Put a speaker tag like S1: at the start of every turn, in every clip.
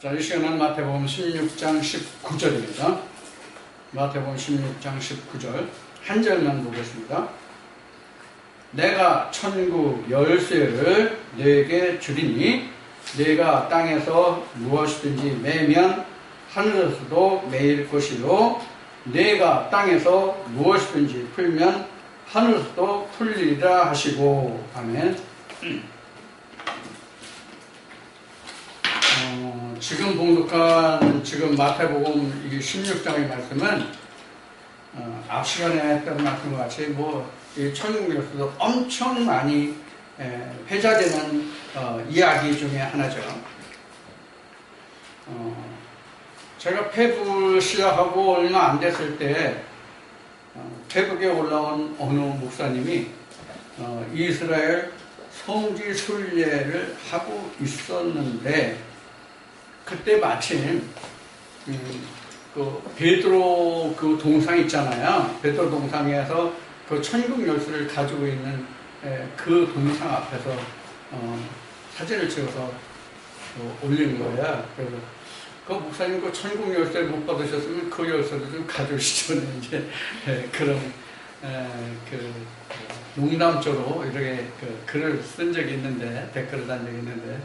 S1: 자, 이 시간은 마태복음 16장 19절입니다. 마태복음 16장 19절 한 절만 보겠습니다. 내가 천국 열쇠를 네게 주리니 네가 땅에서 무엇이든지 매면 하늘에서도 매일 것이요 네가 땅에서 무엇이든지 풀면 하늘에서도 풀리리라 하시고. 아멘. 지금 봉독한 지금 마태복음 16장의 말씀은 앞 시간에 했던 말씀과 같이 이 천국 열쇠도 엄청 많이 회자되는 이야기 중에 하나죠. 제가 페북 시작하고 얼마 안 됐을 때 페북에 올라온 어느 목사님이 이스라엘 성지 순례를 하고 있었는데 그때 마침 그 베드로 그 동상 있잖아요. 베드로 동상에서 그 천국 열쇠를 가지고 있는 그 동상 앞에서 사진을 찍어서 올리는 거야. 그래서 그 목사님 그 천국 열쇠를 못 받으셨으면 그 열쇠를 좀 가져오시죠. 이제 그런 그 농담조로 이렇게 그 글을 쓴 적이 있는데, 댓글을 단 적이 있는데,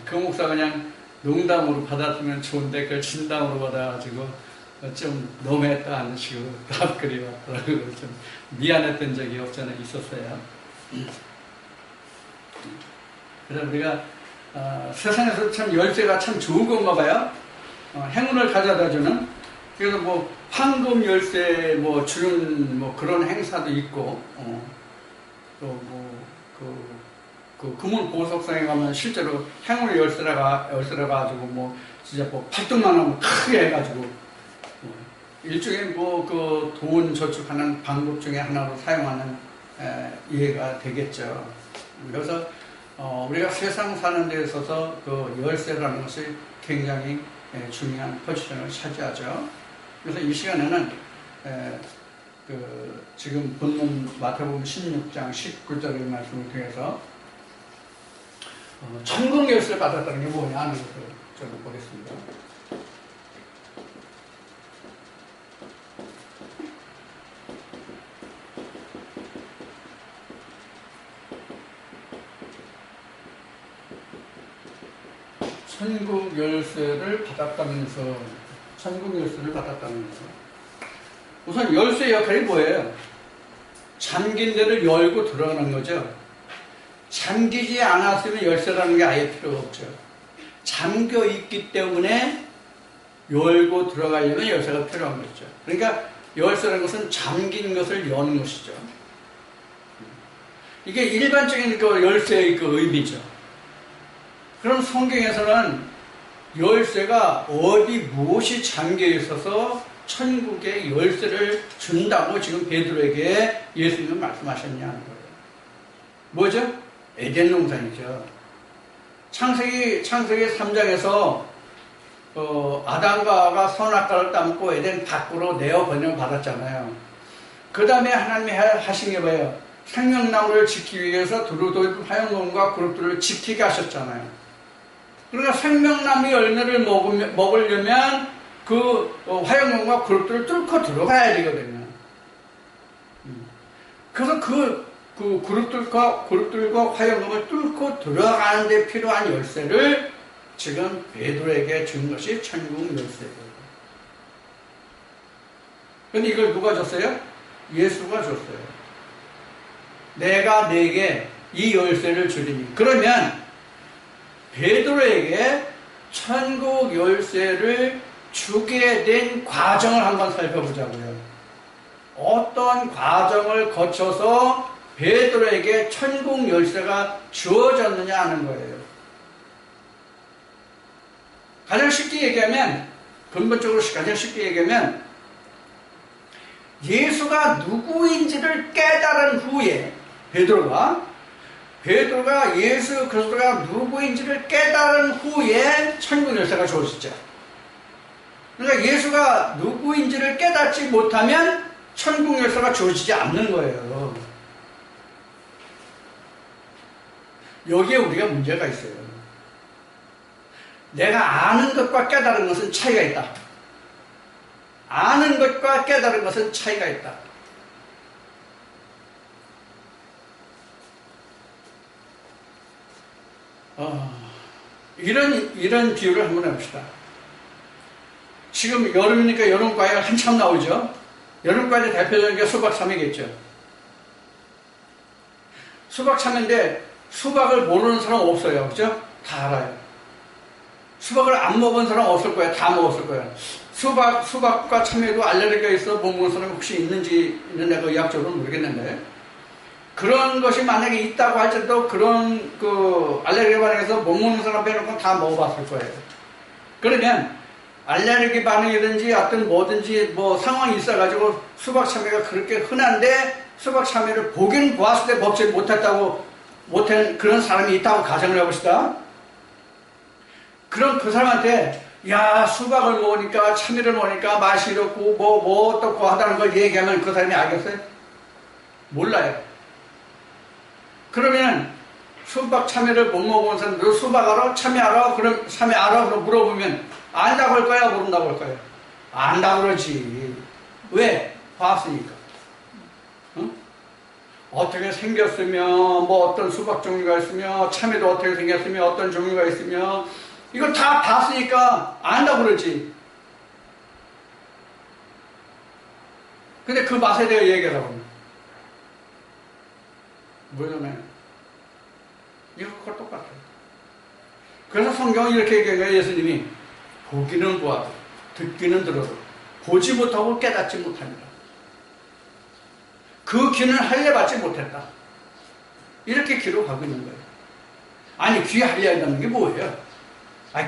S1: 그 목사 그냥 농담으로 받았으면 좋은데 그걸 진담으로 받아가지고 좀 너무했다 하는 식으로 답글이 왔더라고요. 좀 미안했던 적이 없잖아 있었어요. 그래서 우리가 세상에서 참 열쇠가 참 좋은 건가 봐요. 행운을 가져다주는. 그래서 황금 열쇠 주는 그런 행사도 있고, 또 그 금은 보석상에 가면 실제로 행운의 열쇠라 가지고 진짜 팔뚝만 하면 크게 해가지고 일종의 그 돈 저축하는 방법 중에 하나로 사용하는 이해가 되겠죠. 그래서 우리가 세상 사는 데 있어서 그 열쇠라는 것이 굉장히 중요한 포지션을 차지하죠. 그래서 이 시간에는 지금 본문 마태복음 16장 19절의 말씀을 통해서 천국 열쇠를 받았다는 게 뭐냐 하는 것을 좀 보겠습니다. 천국 열쇠를 받았다면서, 천국 열쇠를 받았다면서. 우선 열쇠 역할이 뭐예요? 잠긴 데를 열고 들어가는 거죠. 잠기지 않았으면 열쇠라는 게 아예 필요가 없죠. 잠겨 있기 때문에 열고 들어가려면 열쇠가 필요한 거죠. 그러니까 열쇠라는 것은 잠긴 것을 여는 것이죠. 이게 일반적인 그 열쇠의 그 의미죠. 그럼 성경에서는 열쇠가 어디 무엇이 잠겨 있어서 천국의 열쇠를 준다고 지금 베드로에게 예수님은 말씀하셨냐는 거예요. 뭐죠? 에덴 동산이죠. 창세기 3장에서 아담과 하와가 선악과를 따먹고 에덴 밖으로 내어 번영 받았잖아요. 그 다음에 하나님이 하신 게 뭐예요? 생명나무를 지키기 위해서 두루도입 화영목과 그룹들을 지키게 하셨잖아요. 그러니까 생명나무 열매를 먹으려면 그 화영목과 그룹들을 뚫고 들어가야 되거든요. 그래서 그 그룹들과 화영목을 뚫고 들어가는 데 필요한 열쇠를 지금 베드로에게 준 것이 천국 열쇠예요. 그런데 이걸 누가 줬어요? 예수가 줬어요. 내가 네게 이 열쇠를 주리니. 그러면 베드로에게 천국 열쇠를 주게 된 과정을 한번 살펴보자고요. 어떤 과정을 거쳐서 베드로에게 천국 열쇠가 주어졌느냐 하는 거예요. 가장 쉽게 얘기하면, 근본적으로 가장 쉽게 얘기하면, 예수가 누구인지를 깨달은 후에 베드로가 예수 그리스도가 누구인지를 깨달은 후에 천국 열쇠가 주어졌죠. 그러니까 예수가 누구인지를 깨닫지 못하면 천국 열쇠가 주어지지 않는 거예요. 여기에 우리가 문제가 있어요. 내가 아는 것과 깨달은 것은 차이가 있다. 아는 것과 깨달은 것은 차이가 있다. 이런 비유를 한번 해봅시다. 지금 여름이니까 여름과일 한참 나오죠. 여름과일의 대표적인 게 수박 참외겠죠. 수박 참외인데 수박을 모르는 사람 없어요. 그죠? 다 알아요. 수박을 안 먹은 사람 없을 거예요. 다 먹었을 거예요. 수박과 참외도 알레르기가 있어 못 먹은 사람이 혹시 있는지 그 의학적으로는 모르겠는데, 그런 것이 만약에 있다고 할지라도 그런 알레르기 반응에서 못 먹는 사람 빼놓고 다 먹어봤을 거예요. 그러면 알레르기 반응이든지 어떤 뭐든지 상황이 있어가지고 수박 참외가 그렇게 흔한데 수박 참외를 보긴 보았을 때 먹지 못한 그런 사람이 있다고 가정을 해봅시다. 그럼 그 사람한테 야, 수박을 먹으니까 참외를 먹으니까 맛이 이렇고 어떻고 하다는 걸 얘기하면 그 사람이 알겠어요? 몰라요. 그러면 수박 참외를 못 먹어본 사람들 수박 알아? 참외 알아? 그럼 참외 알아? 그럼 물어보면 안다고 할 거야? 모른다고 할 거야? 안다고 그러지. 왜? 봤으니까. 응? 어떻게 생겼으며 어떤 수박 종류가 있으며 참외도 어떻게 생겼으며 어떤 종류가 있으며 이걸 다 봤으니까 안다고 그러지. 근데 그 맛에 대해 얘기하라고 합니다. 뭐냐면 이거 똑같아요. 그래서 성경은 이렇게 얘기한 거예요. 예수님이 보기는 보아도 듣기는 들어도 보지 못하고 깨닫지 못합니다. 그 귀는 할례받지 못했다. 이렇게 기록하고 있는 거예요. 아니 귀 할례한다는 게 뭐예요?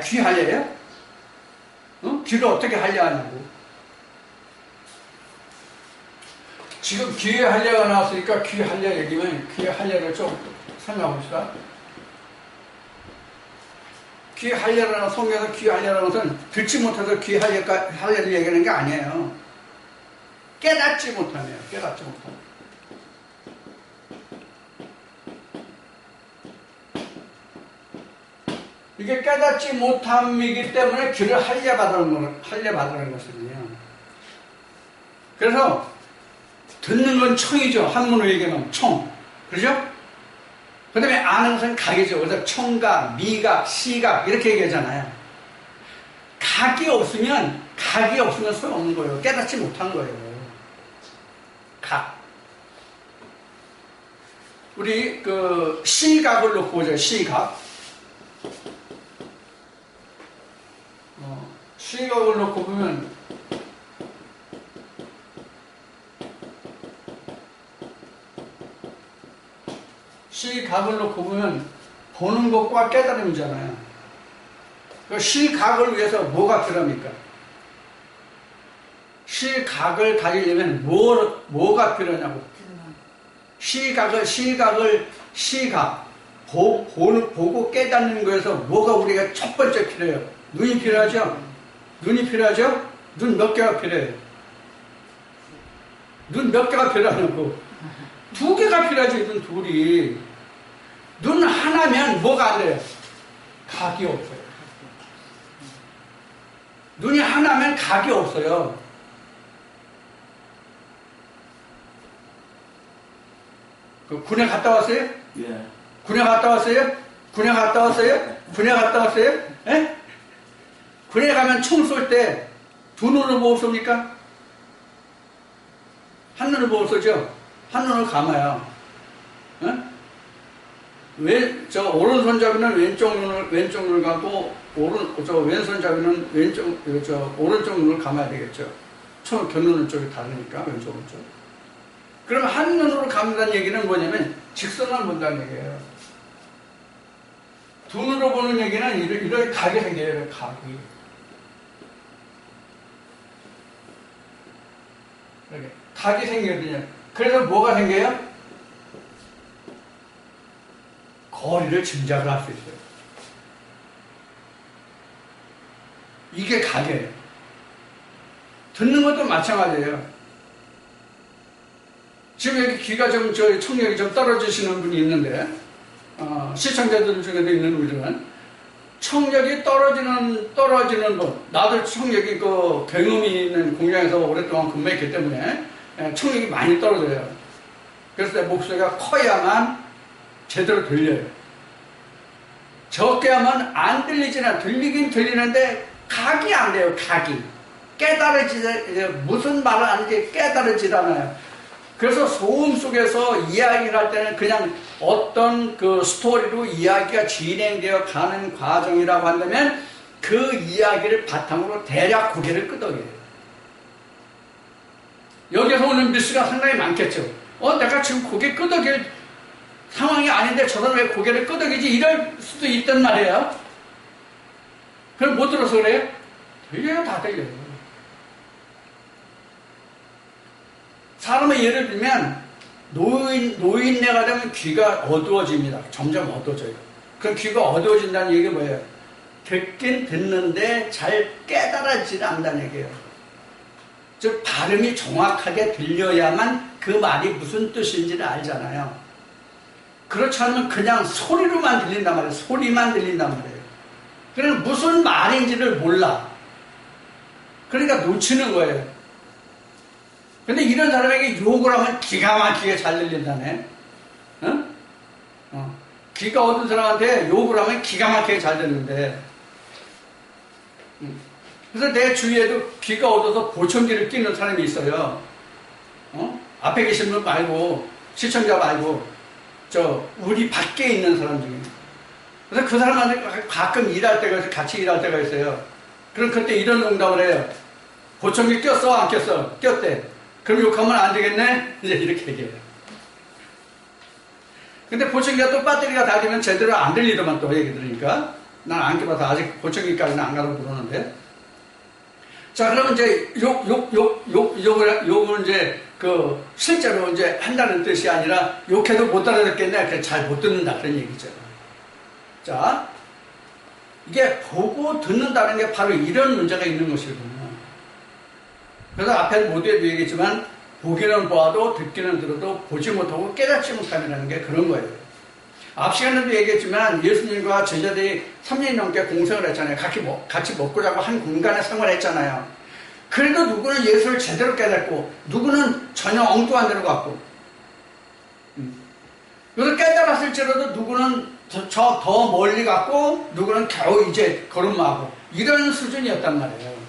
S1: 귀 할례예요? 귀를 어떻게 할례하냐고. 지금 귀 할례가 나왔으니까 귀 할례 얘기면 귀 할례를 좀 생각해봅시다. 귀 할례라는 성경에서 귀 할례라는 것은 듣지 못해서 귀 할례를 얘기하는 게 아니에요. 깨닫지 못하네요. 깨닫지 못하네. 이게 깨닫지 못함이기 때문에 귀를 할례받는 것이거든요. 그래서 듣는 건 청이죠. 한문으로 얘기하면 청. 그렇죠? 그 다음에 아는 것은 각이죠. 그래서 청각, 미각, 시각 이렇게 얘기하잖아요. 각이 없으면 소용없는 거예요. 깨닫지 못한 거예요. 각. 우리 시각을 놓고 보죠. 시각. 시각을 놓고 보면 시각을 놓고 보면 보는 것과 깨달음이잖아요. 그 시각을 위해서 뭐가 필요합니까? 시각을 가지려면 뭐가 필요하냐고. 보고 깨닫는 거에서 뭐가 우리가 첫 번째 필요해요? 눈이 필요하죠? 눈이 필요하죠? 눈 몇 개가 필요해요? 눈 몇 개가 필요하냐고. 2개가 필요하죠. 눈 둘이. 눈 하나면 뭐가 안 돼요? 각이 없어요. 눈이 하나면 각이 없어요. 군에 갔다 왔어요?
S2: 예.
S1: 군에 갔다 왔어요? 군에 갔다 왔어요? 군에 갔다 왔어요? 예? 군에 가면 총 쏠 때 두 눈으로 보고 쏩니까? 한 눈을 보고 쏘죠? 한 눈을 감아요. 오른손잡이는 왼쪽 눈을 감고, 왼손잡이는 오른쪽 눈을 감아야 되겠죠. 총 겨누는 쪽이 다르니까, 왼쪽, 오른쪽. 그럼 한 눈으로 감는다는 얘기는 뭐냐면, 직선을 본다는 얘기예요. 두 눈으로 보는 얘기는 이렇게 각이 생겨요, 각이. 이렇게 각이 생기거든요. 그래서 뭐가 생겨요? 거리를 짐작을 할 수 있어요. 이게 각이에요. 듣는 것도 마찬가지예요. 지금 여기 귀가 청력이 좀 떨어지시는 분이 있는데, 시청자들 중에도 있는 우리는 청력이 떨어지는 분. 나도 청력이 그 경험이 있는 공장에서 오랫동안 근무했기 때문에 청력이 많이 떨어져요. 그래서 내 목소리가 커야만 제대로 들려요. 적게 하면 안 들리지나 들리긴 들리는데 각이 안 돼요. 각이 무슨 말을 하는지 깨달아지지 않아요. 그래서 소음 속에서 이야기를 할 때는 그냥 어떤 그 스토리로 이야기가 진행되어 가는 과정이라고 한다면 그 이야기를 바탕으로 대략 고개를 끄덕여요. 여기서 오는 미스가 상당히 많겠죠. 내가 지금 고개 끄덕일 상황이 아닌데 저 사람 왜 고개를 끄덕이지? 이럴 수도 있단 말이에요. 그럼 못 들어서 그래요? 들려요, 다 들려요. 사람의 예를 들면 노인네가 되면 귀가 어두워집니다. 점점 어두워져요. 그럼 귀가 어두워진다는 얘기가 뭐예요? 듣긴 듣는데 잘 깨달아지지 않는다는 얘기예요. 즉 발음이 정확하게 들려야만 그 말이 무슨 뜻인지를 알잖아요. 그렇지 않으면 그냥 소리로만 들린단 말이에요. 소리만 들린단 말이에요. 그러면 무슨 말인지를 몰라. 그러니까 놓치는 거예요. 근데 이런 사람에게 욕을 하면 기가 막히게 잘 들린다네. 귀가 어두운 사람한테 욕을 하면 기가 막히게 잘 듣는데. 그래서 내 주위에도 귀가 어두워서 보청기를 끼는 사람이 있어요. 앞에 계신 분 말고, 시청자 말고, 우리 밖에 있는 사람 중에. 그래서 그 사람한테 가끔 일할 때가 있어요. 같이 일할 때가 있어요. 그럼 그때 이런 농담을 해요. 보청기 꼈어? 안 꼈어? 꼈대. 그럼 욕하면 안 되겠네? 이제 이렇게 얘기해요. 근데 보청기가 또 배터리가 다 되면 제대로 안 들리더만 또 얘기 들으니까. 난 안 껴봐서 아직 보청기까지는 안 가서 모르는데. 자, 그러면 이제 욕을 이제 실제로 이제 한다는 뜻이 아니라 욕해도 못 알아듣겠네. 잘 못 듣는다. 그런 얘기죠. 자, 이게 보고 듣는다는 게 바로 이런 문제가 있는 것이거든요. 그래서 앞에 모두에도 얘기했지만 보기는 보아도 듣기는 들어도 보지 못하고 깨닫지 못함이라는 게 그런 거예요. 앞 시간에도 얘기했지만 예수님과 제자들이 3년 넘게 공생을 했잖아요. 같이 먹고 자고 한 공간에 생활했잖아요. 그래도 누구는 예수를 제대로 깨닫고 누구는 전혀 엉뚱한 데로 갔고 그래서 깨달았을지라도 누구는 더 멀리 갔고 누구는 겨우 이제 걸음마하고 이런 수준이었단 말이에요.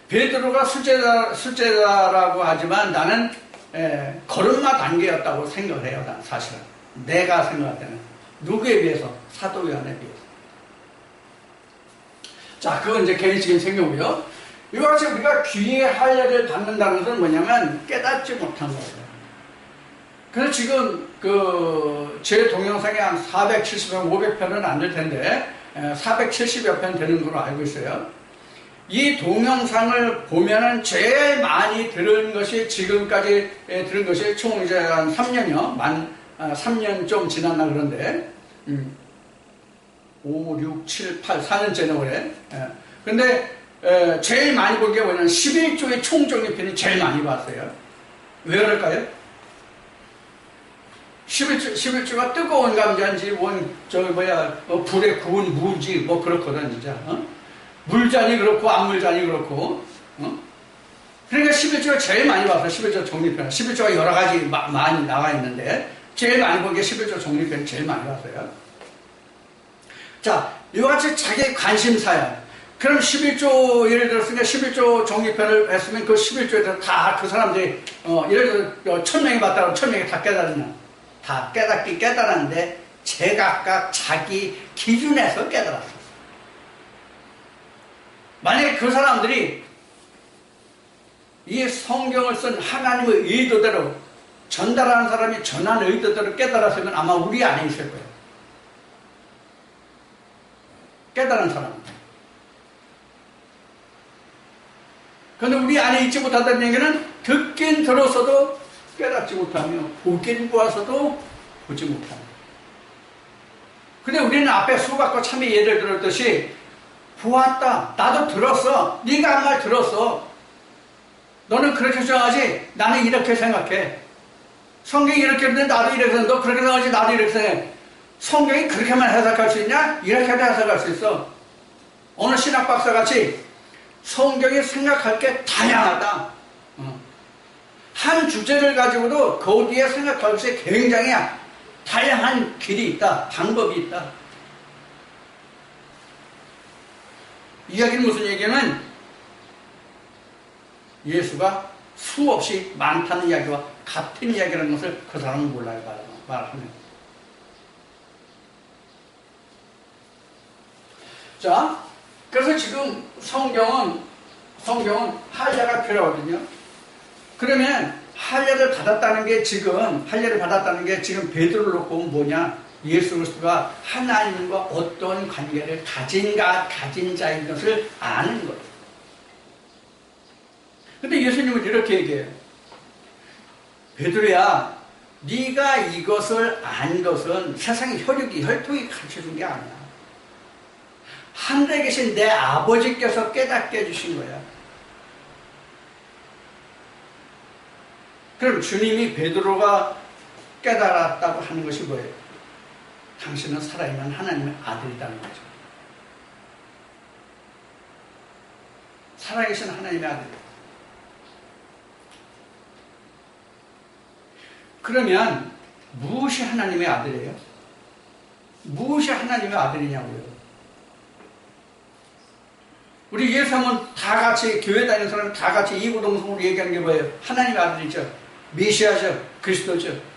S1: 베드로가 술제자라고 하지만 나는 걸음마 단계였다고 생각을 해요. 사실은 내가 생각할 때는 누구에 비해서? 사도 요한에 비해서. 자, 그건 이제 개인적인 생각이고요. 이와 같이 우리가 귀의 할례를 받는다는 것은 뭐냐면 깨닫지 못한 거예요. 그래서 지금 제 동영상이 한 470편, 500편은 안 될 텐데 470여 편 되는 걸로 알고 있어요. 이 동영상을 보면은 제일 많이 들은 것이 지금까지 들은 것이 총 이제 한 3년이요. 3년 좀 지났나 그런데 5, 6, 7, 8, 4년째네 올해. 근데 제일 많이 본 게 뭐냐면 11조의 총정리편이 제일 많이 봤어요. 왜 그럴까요? 11조가 뜨거운 감자인지 불에 구운 무지 뭐 그렇거든 진짜. 물잔이 그렇고 안물잔이 그렇고. 그러니까 11조가 제일 많이 봤어요. 11조 정리편. 11조가 여러 가지 많이 나와 있는데 제일 많이 본 게 11조 정리편 제일 많이 봤어요. 자, 이와 같이 자기 관심사야. 그럼 11조 예를 들었으니까 11조 정리편을 했으면 그 11조에서 다 그 사람들이 예를 들어 1000명이 봤다면 1000명이 다 깨달았냐? 다 깨닫긴 깨달았는데 제각각 자기 기준에서 깨달았어. 만약에 그 사람들이 이 성경을 쓴 하나님의 의도대로 전달하는 사람이 전한 의도대로 깨달았으면 아마 우리 안에 있을 거예요. 깨달은 사람. 그런데 우리 안에 있지 못하다는 얘기는 듣긴 들었어도 깨닫지 못하며 보긴 보아서도 보지 못하며. 근데 우리는 앞에 수박과 참외 예를 들었듯이 보았다. 나도 들었어. 네가 한 말 들었어. 너는 그렇게 생각하지? 나는 이렇게 생각해. 성경이 이렇게 했는데 나도 이렇게 생각해. 너 그렇게 생각하지? 나도 이렇게 생각해. 성경이 그렇게만 해석할 수 있냐? 이렇게도 해석할 수 있어. 어느 신학 박사 같이 성경이 생각할 게 다양하다. 한 주제를 가지고도 거기에 생각할 수 굉장히 다양한 길이 있다. 방법이 있다. 이야기는 무슨 얘기냐면 예수가 수없이 많다는 이야기와 같은 이야기라는 것을 그 사람은 몰라요. 말하면. 자, 그래서 지금 성경은 할례가 필요하거든요. 그러면 할례를 받았다는 게 지금 베드로를 놓고 보면 뭐냐? 예수 그리스도가 하나님과 어떤 관계를 가진 자인 것을 아는 거예요. 근데 예수님은 이렇게 얘기해요. 베드로야, 네가 이것을 안 것은 세상의 혈통이 가르쳐준 게 아니야. 하늘에 계신 내 아버지께서 깨닫게 해주신 거야. 그럼 주님이 베드로가 깨달았다고 하는 것이 뭐예요? 당신은 살아있는 하나님의 아들이라는 거죠. 살아계신 하나님의 아들. 그러면 무엇이 하나님의 아들이에요? 무엇이 하나님의 아들이냐고요? 우리 예수하면 다 같이 교회 다니는 사람 다 같이 이구동성으로 얘기하는 게 뭐예요? 하나님의 아들이죠. 메시아죠. 그리스도죠.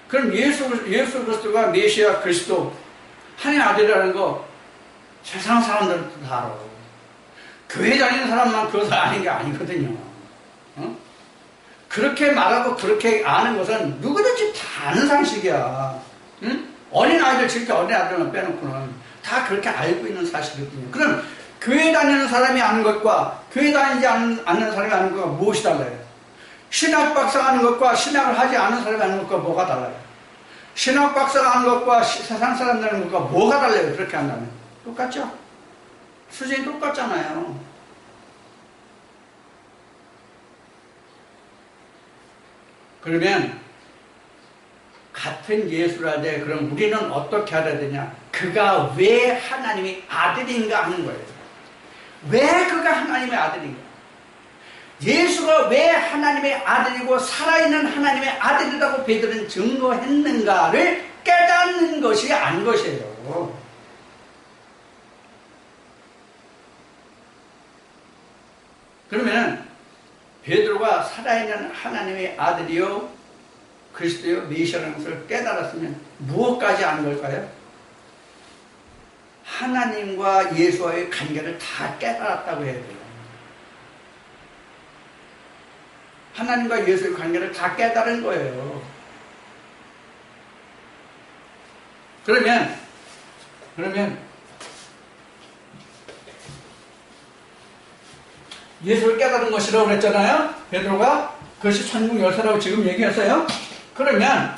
S1: 그럼 예수 그리스도가 메시아 그리스도 하나님의 아들이라는 거 세상 사람들도 다 알아. 교회 다니는 사람만 그것을 아는 게 아니거든요. 그렇게 말하고 그렇게 아는 것은 누구든지 다 아는 상식이야. 응? 어린아이들 지금 어린아이들만 빼놓고는 다 그렇게 알고 있는 사실이거든요. 그럼 교회 다니는 사람이 아는 것과 교회 다니지 않는 사람이 아는 것과 무엇이 달라요? 신학 박사가 아는 것과 신학을 하지 않은 사람이 아는 것과 뭐가 달라요? 신학 박사가 아는 것과 세상 사람들이 아는 것과 뭐가 달라요? 그렇게 한다면 똑같죠? 수준이 똑같잖아요. 그러면 같은 예수라되 그럼 우리는 어떻게 알아야 되냐? 그가 왜 하나님의 아들인가 하는 거예요. 왜 그가 하나님의 아들인가? 예수가 왜 하나님의 아들이고 살아있는 하나님의 아들이라고 베드로는 증거했는가를 깨닫는 것이 아닌 것이에요. 그러면 베드로가 살아있는 하나님의 아들이요 그리스도요 메시아라는 것을 깨달았으면 무엇까지 아는 걸까요? 하나님과 예수와의 관계를 다 깨달았다고 해야 돼요. 하나님과 예수의 관계를 다 깨달은 거예요. 그러면 예수를 깨달은 것이라고 그랬잖아요. 베드로가 그것이 천국 열쇠라고 지금 얘기했어요. 그러면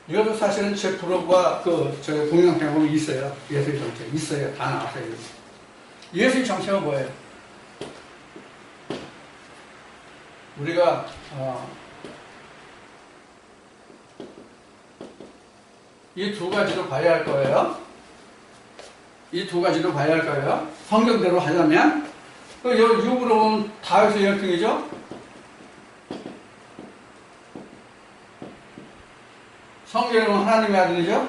S1: 이것도 사실은 제 블로그와 저희 동영상에 보면 있어요. 예수의 정책 있어요. 다 나왔어요. 예수의 정책은 뭐예요? 우리가 이 두 가지로 봐야 할 거예요. 이 두 가지로 봐야 할 거예요. 성경대로 하려면 육으로 보면 다윗의 혈통이죠. 성경은 하나님의 아들이죠.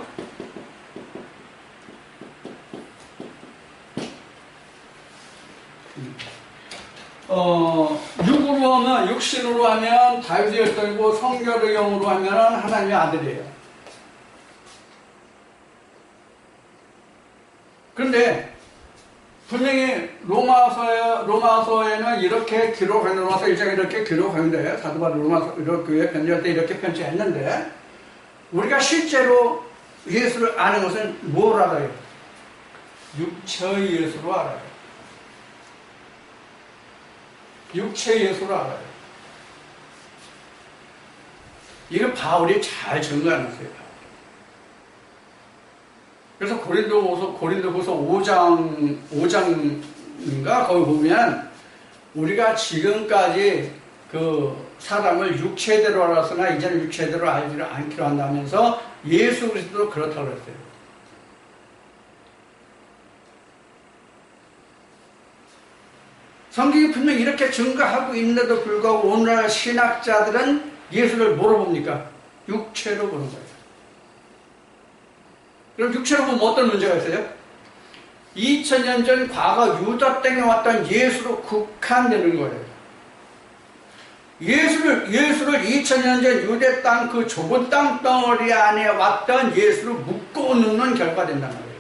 S1: 육으로 하면 육신으로 하면 다윗의 혈통이고 성결의 영으로 하면 하나님의 아들이에요. 그런데 분명히 로마서에는 이렇게 기록한 로마서 1장에 이렇게 기록하는데 사도 바울 로마서 교회 편지할 때 이렇게 편지했는데 우리가 실제로 예수를 아는 것은 뭘 알아요? 육체의 예수로 알아요. 육체의 예수로 알아요. 이거 바울이 잘 증거하는 거예요. 그래서 고린도후서 5장인가 거기 보면 우리가 지금까지 그 사람을 육체대로 알았으나 이제는 육체대로 알지를 않기로 한다면서 예수 그리스도도 그렇다고 그랬어요. 성경이 분명히 이렇게 증거하고 있는데도 불구하고 오늘날 신학자들은 예수를 뭐로 봅니까? 육체로 보는 거예요. 그럼 육체로 보면 어떤 문제가 있어요? 2000년 전 과거 유다 땅에 왔던 예수로 국한되는 거예요. 예수를 2000년 전 유대 땅 그 좁은 땅덩어리 안에 왔던 예수를 묶어 놓는 결과가 된단 말이에요.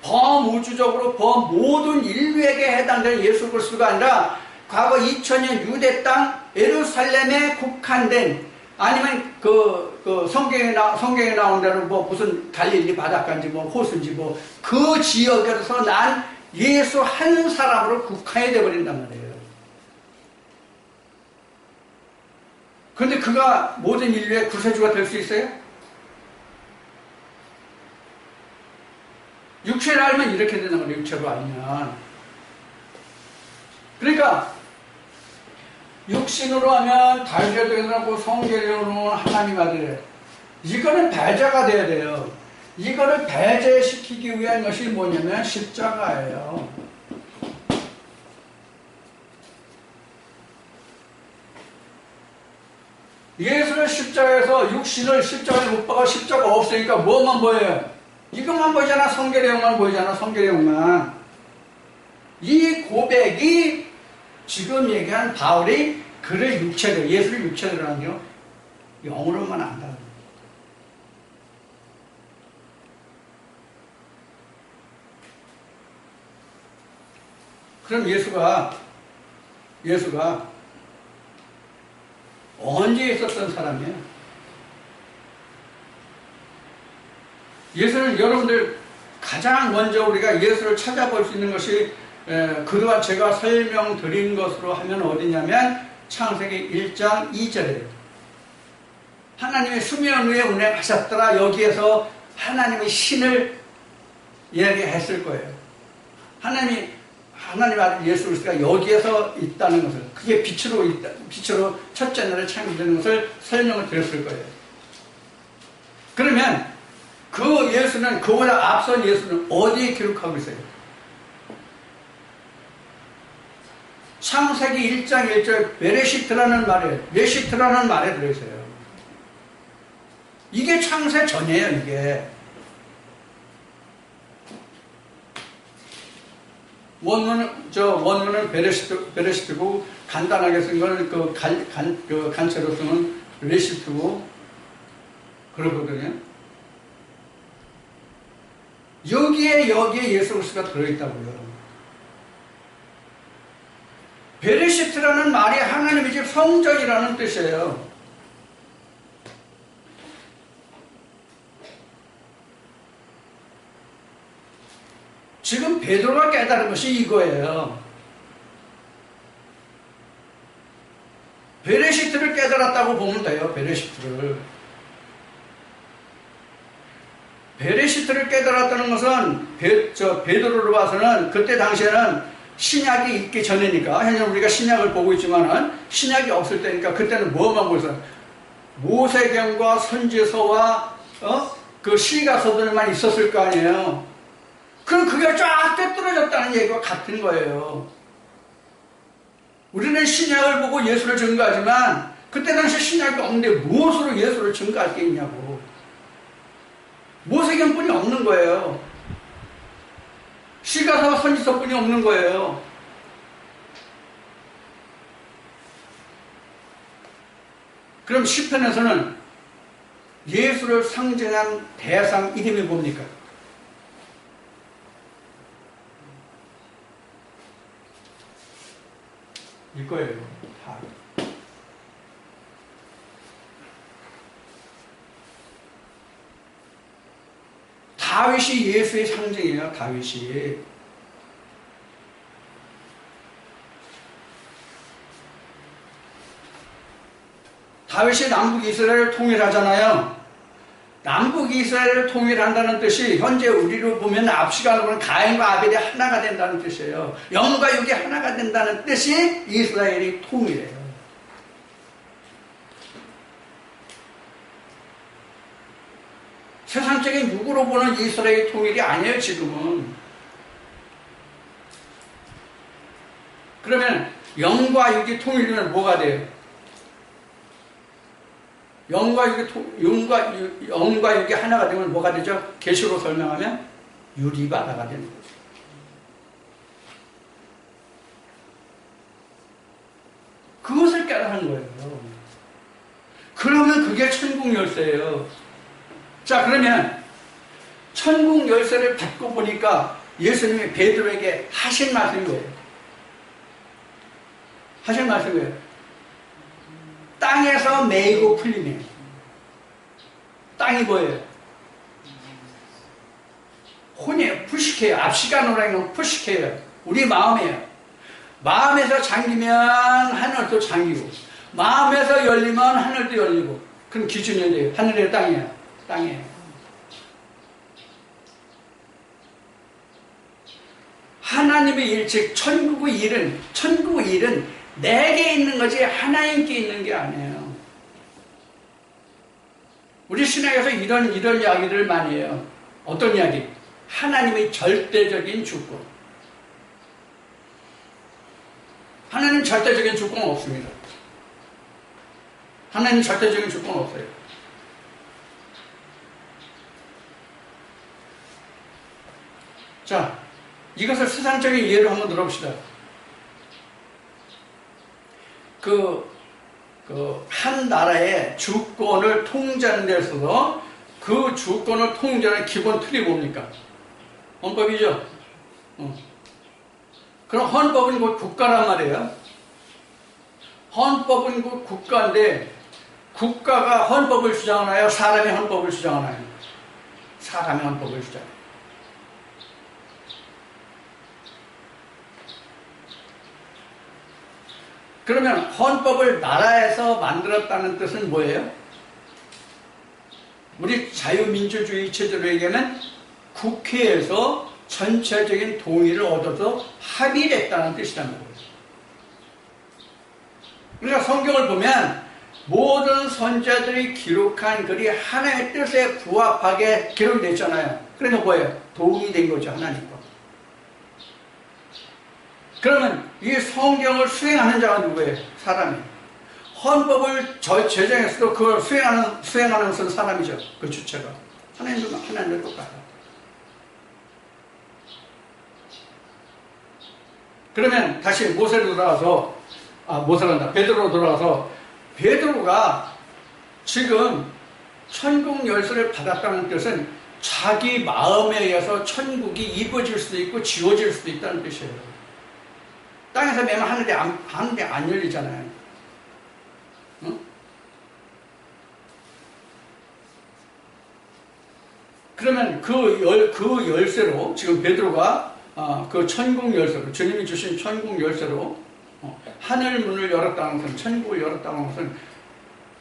S1: 범우주적으로 모든 인류에게 해당되는 예수 그리스도가 아니라 과거 2000년 유대 땅 예루살렘에 국한된, 아니면 성경에 나온 대로 뭐 무슨 갈릴리 바닷가인지 뭐 호수인지 뭐 그 지역에서 난 예수 한 사람으로 국한이 되어버린단 말이에요. 그런데 그가 모든 인류의 구세주가 될 수 있어요? 육체를 알면 이렇게 되는 거예요. 육체로 알면. 그러니까 육신으로 하면 달걀도 일어나고 성결로는 하나님 아들. 이거는 배제가 돼야 돼요. 이거를 배제시키기 위한 것이 뭐냐면 십자가예요. 예수를 십자가에서 육신을 십자가에 못 박아 십자가 없으니까 뭐만 보여요? 이것만 보이잖아. 성결의 영만 보이잖아. 성결의 영만. 이 고백이 지금 얘기한 바울이 그를 육체로, 예수를 육체로 하는요, 영으로만 안다. 그럼 예수가 언제 있었던 사람이에요? 예수를, 여러분들 가장 먼저 우리가 예수를 찾아볼 수 있는 것이 그동안 제가 설명드린 것으로 하면 어디냐면 창세기 1장 2절이에요. 하나님의 수면 위에 운행하셨더라. 여기에서 하나님의 신을 이야기했을 거예요. 하나님 아들 예수 그리스도가 여기에서 있다는 것을, 그게 빛으로 첫째 날에 창조되는 것을 설명을 드렸을 거예요. 그러면 그 예수는, 그보다 앞선 예수는 어디에 기록하고 있어요? 창세기 1장 1절 베레시트라는 말에 들어있어요. 이게 창세 전이에요, 이게. 원문은 베레시트고, 간단하게 쓴 거는 간체로 쓰는 레시트고, 그러거든요. 여기에 예수 그리스도가 들어있다고요. 베레시트라는 말이 하나님의 집 성전이라는 뜻이에요. 지금 베드로가 깨달은 것이 이거예요. 베레시트를 깨달았다고 보면 돼요. 베레시트를 깨달았다는 것은 베드로로 봐서는 그때 당시에는 신약이 있기 전이니까, 현재 우리가 신약을 보고 있지만은 신약이 없을 때니까 그때는 뭐만 보였어요? 모세경과 선지서와 그 시가서들만 있었을 거 아니에요. 그럼 그게 쫙 떼떨어졌다는 얘기와 같은 거예요. 우리는 신약을 보고 예수를 증거하지만 그때 당시 신약이 없는데 무엇으로 예수를 증거할 게 있냐고. 모세경뿐이 없는 거예요. 시가서와 선지서뿐이 없는 거예요. 그럼 시편에서는 예수를 상징한 대상 이름이 뭡니까? 이거예요. 다. 다윗이 예수의 상징이에요. 다윗이 남북 이스라엘을 통일하잖아요. 남북 이스라엘을 통일한다는 뜻이 현재 우리로 보면 앞시간으로는 가인과 아벨이 하나가 된다는 뜻이에요. 영과 육이 하나가 된다는 뜻이 이스라엘이 통일해요. 세상적인 육으로 보는 이스라엘의 통일이 아니에요, 지금은. 그러면 영과 육이 통일되면 뭐가 돼요? 영과 육이 하나가 되면 뭐가 되죠? 계시로 설명하면 유리바다가 되는 거죠. 그것을 깨달은 거예요. 그러면 그게 천국 열쇠예요. 자, 그러면 천국 열쇠를 받고 보니까 예수님이 베드로에게 하신 말씀이 뭐예요? 하신 말씀이 뭐예요? 땅에서 매이고 풀리면. 땅이 뭐예요? 혼이에요. 불식해요. 앞시간으로는 불식해요. 우리 마음이에요. 마음에서 잠기면 하늘도 잠기고, 마음에서 열리면 하늘도 열리고. 그럼 기준이 어디예요? 하늘의 땅이에요. 땅이에요. 하나님의 일, 즉 천국의 일은 내게 있는 거지 하나님께 있는 게 아니에요. 우리 신학에서 이런 이야기를 많이 해요. 어떤 이야기? 하나님의 절대적인 주권. 하나님 절대적인 주권은 없습니다. 하나님 절대적인 주권은 없어요. 자, 이것을 세상적인 예로 한번 들어봅시다. 한 나라의 주권을 통제하는 데 있어서 그 주권을 통제하는 기본 틀이 뭡니까? 헌법이죠? 그럼 헌법은 곧 국가란 말이에요. 헌법은 곧 국가인데 국가가 헌법을 주장하나요? 사람이 헌법을 주장하나요? 사람이 헌법을 주장해요. 그러면 헌법을 나라에서 만들었다는 뜻은 뭐예요? 우리 자유민주주의 체제로 얘기하면 국회에서 전체적인 동의를 얻어서 합의를 했다는 뜻이라는 거예요. 그러니까 성경을 보면 모든 선자들이 기록한 글이 하나님의 뜻에 부합하게 기록됐잖아요. 그러니까 뭐예요? 동의된 거죠, 하나님과. 그러면 이 성경을 수행하는 자가 누구예요? 사람이. 헌법을 제정했어도 그걸 수행하는 것은 사람이죠. 그 주체가. 하나님도 똑같아요. 그러면 다시 모세로 돌아가서, 베드로로 돌아가서, 베드로가 지금 천국 열쇠를 받았다는 뜻은 자기 마음에 의해서 천국이 입어질 수도 있고 지워질 수도 있다는 뜻이에요. 땅에서 매면 하늘에 안 열리잖아요. 응? 그러면 그 열쇠로 지금 베드로가 그 천국 열쇠로 주님이 주신 천국 열쇠로 하늘 문을 열었다는 것은 천국을 열었다는 것은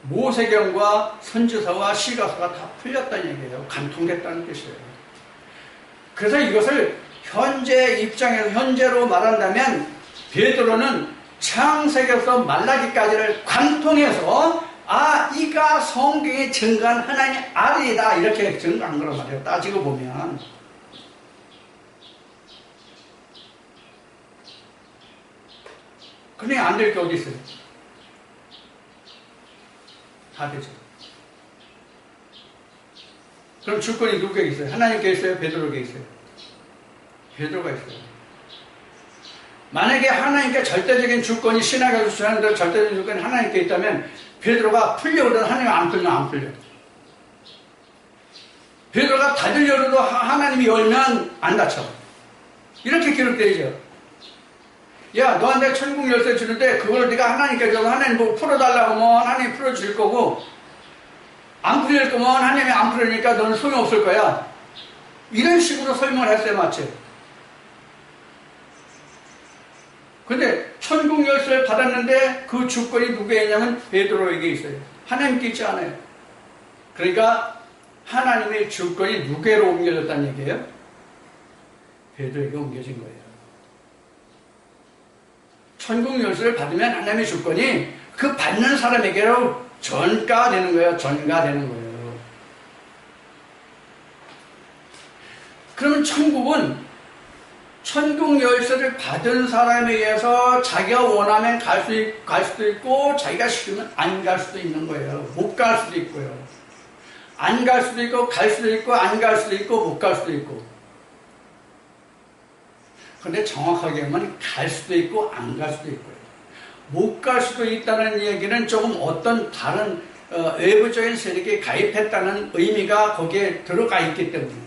S1: 모세경과 선지서와 시가서가 다 풀렸다는 얘기예요. 간통됐다는 뜻이에요. 그래서 이것을 현재 입장에서 현재로 말한다면 베드로는 창세기에서 말라기까지를 관통해서 이가 성경에 증거한 하나님의 아들이다 이렇게 증거한 거란 말이에요. 따지고 보면. 그러니 안 될 게 어디 있어요? 다 되죠. 그럼 주권이 누구에게 있어요? 하나님께 있어요? 베드로에게 있어요? 베드로가 있어요. 만약에 하나님께 절대적인 주권이 신학에서 주장하는 대로 절대적인 주권이 하나님께 있다면 베드로가 풀려오든 하나님이 안 풀면 안 풀려. 베드로가 닫을 열어도 하나님이 열면 안 닫혀. 이렇게 기록되죠. 야, 너한테 천국 열쇠 주는데 그걸 네가 하나님께 줘서 하나님 뭐 풀어달라고 하면 하나님이 풀어줄 거고 안 풀릴 거면 하나님이 안 풀으니까 너는 소용없을 거야. 이런 식으로 설명을 했어요. 마치. 근데 천국 열쇠를 받았는데 그 주권이 누구에게 있냐면 베드로에게 있어요. 하나님께 있지 않아요. 그러니까 하나님의 주권이 누구에게 옮겨졌다는 얘기예요? 베드로에게 옮겨진 거예요. 천국 열쇠를 받으면 하나님의 주권이 그 받는 사람에게로 전가되는 거예요. 전가되는 거예요. 그러면 천국 열쇠를 받은 사람에 의해서 자기가 원하면 갈 수도 있고 자기가 싫으면 안 갈 수도 있는 거예요. 못 갈 수도 있고요. 안 갈 수도 있고 갈 수도 있고 안 갈 수도 있고 못 갈 수도 있고. 그런데 정확하게 하면 갈 수도 있고 안 갈 수도 있고요. 못 갈 수도 있다는 얘기는 조금 어떤 다른 외부적인 세력에 가입했다는 의미가 거기에 들어가 있기 때문에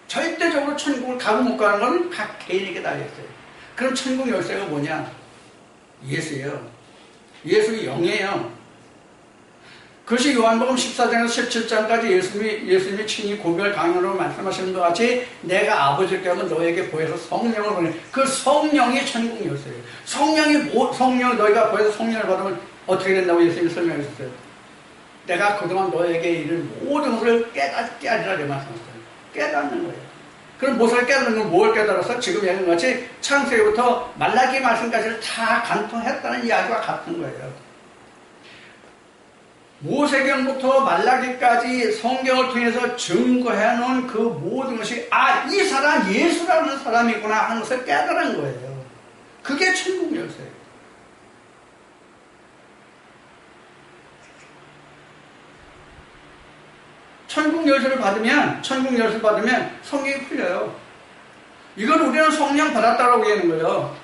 S1: 절대적으로 천국을 가고 못 가는 건 각 개인에게 달렸어요. 그럼 천국 열쇠가 뭐냐? 예수예요. 예수의 영이에요. 그것이 요한복음 14장에서 17장까지 예수님이 친히 고별 강연으로 말씀하시는 것 같이 내가 아버지께 하면 너에게 보여서 성령을 보내. 그 성령이 천국 열쇠예요. 성령 너희가 보여서 성령을 받으면 어떻게 된다고 예수님이 설명하셨어요. 내가 그동안 너에게 이른 모든 것을 깨닫게 하리라 말씀하셨어요. 깨닫는 거예요. 그럼 무엇을 깨닫는 건 뭘 깨달아서 지금 얘기한 것이 창세기부터 말라기 말씀까지를 다 간통했다는 이야기와 같은 거예요. 모세경부터 말라기까지 성경을 통해서 증거해 놓은 그 모든 것이 이 사람 예수라는 사람이구나 하는 것을 깨달은 거예요. 그게 천국 열쇠예요. 천국 열쇠를 받으면 성경이 풀려요. 이건 우리는 성령 받았다라고 얘기하는 거예요.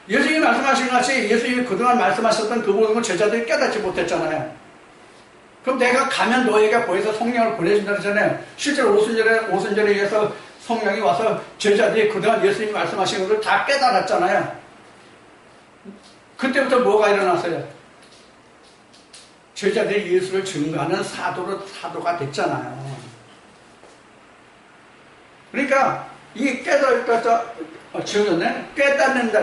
S1: 예수님이 말씀하신 것 같이 예수님이 그동안 말씀하셨던 그 모든 걸 제자들이 깨닫지 못했잖아요. 그럼 내가 가면 너에게 보여서 성령을 보내준다 그러잖아요. 실제로 오순절에 의해서 성령이 와서 제자들이 그동안 예수님이 말씀하신 것을 다 깨달았잖아요. 그때부터 뭐가 일어났어요? 제자들이 예수를 증거하는 사도가 됐잖아요. 그러니까 이 깨닫는다.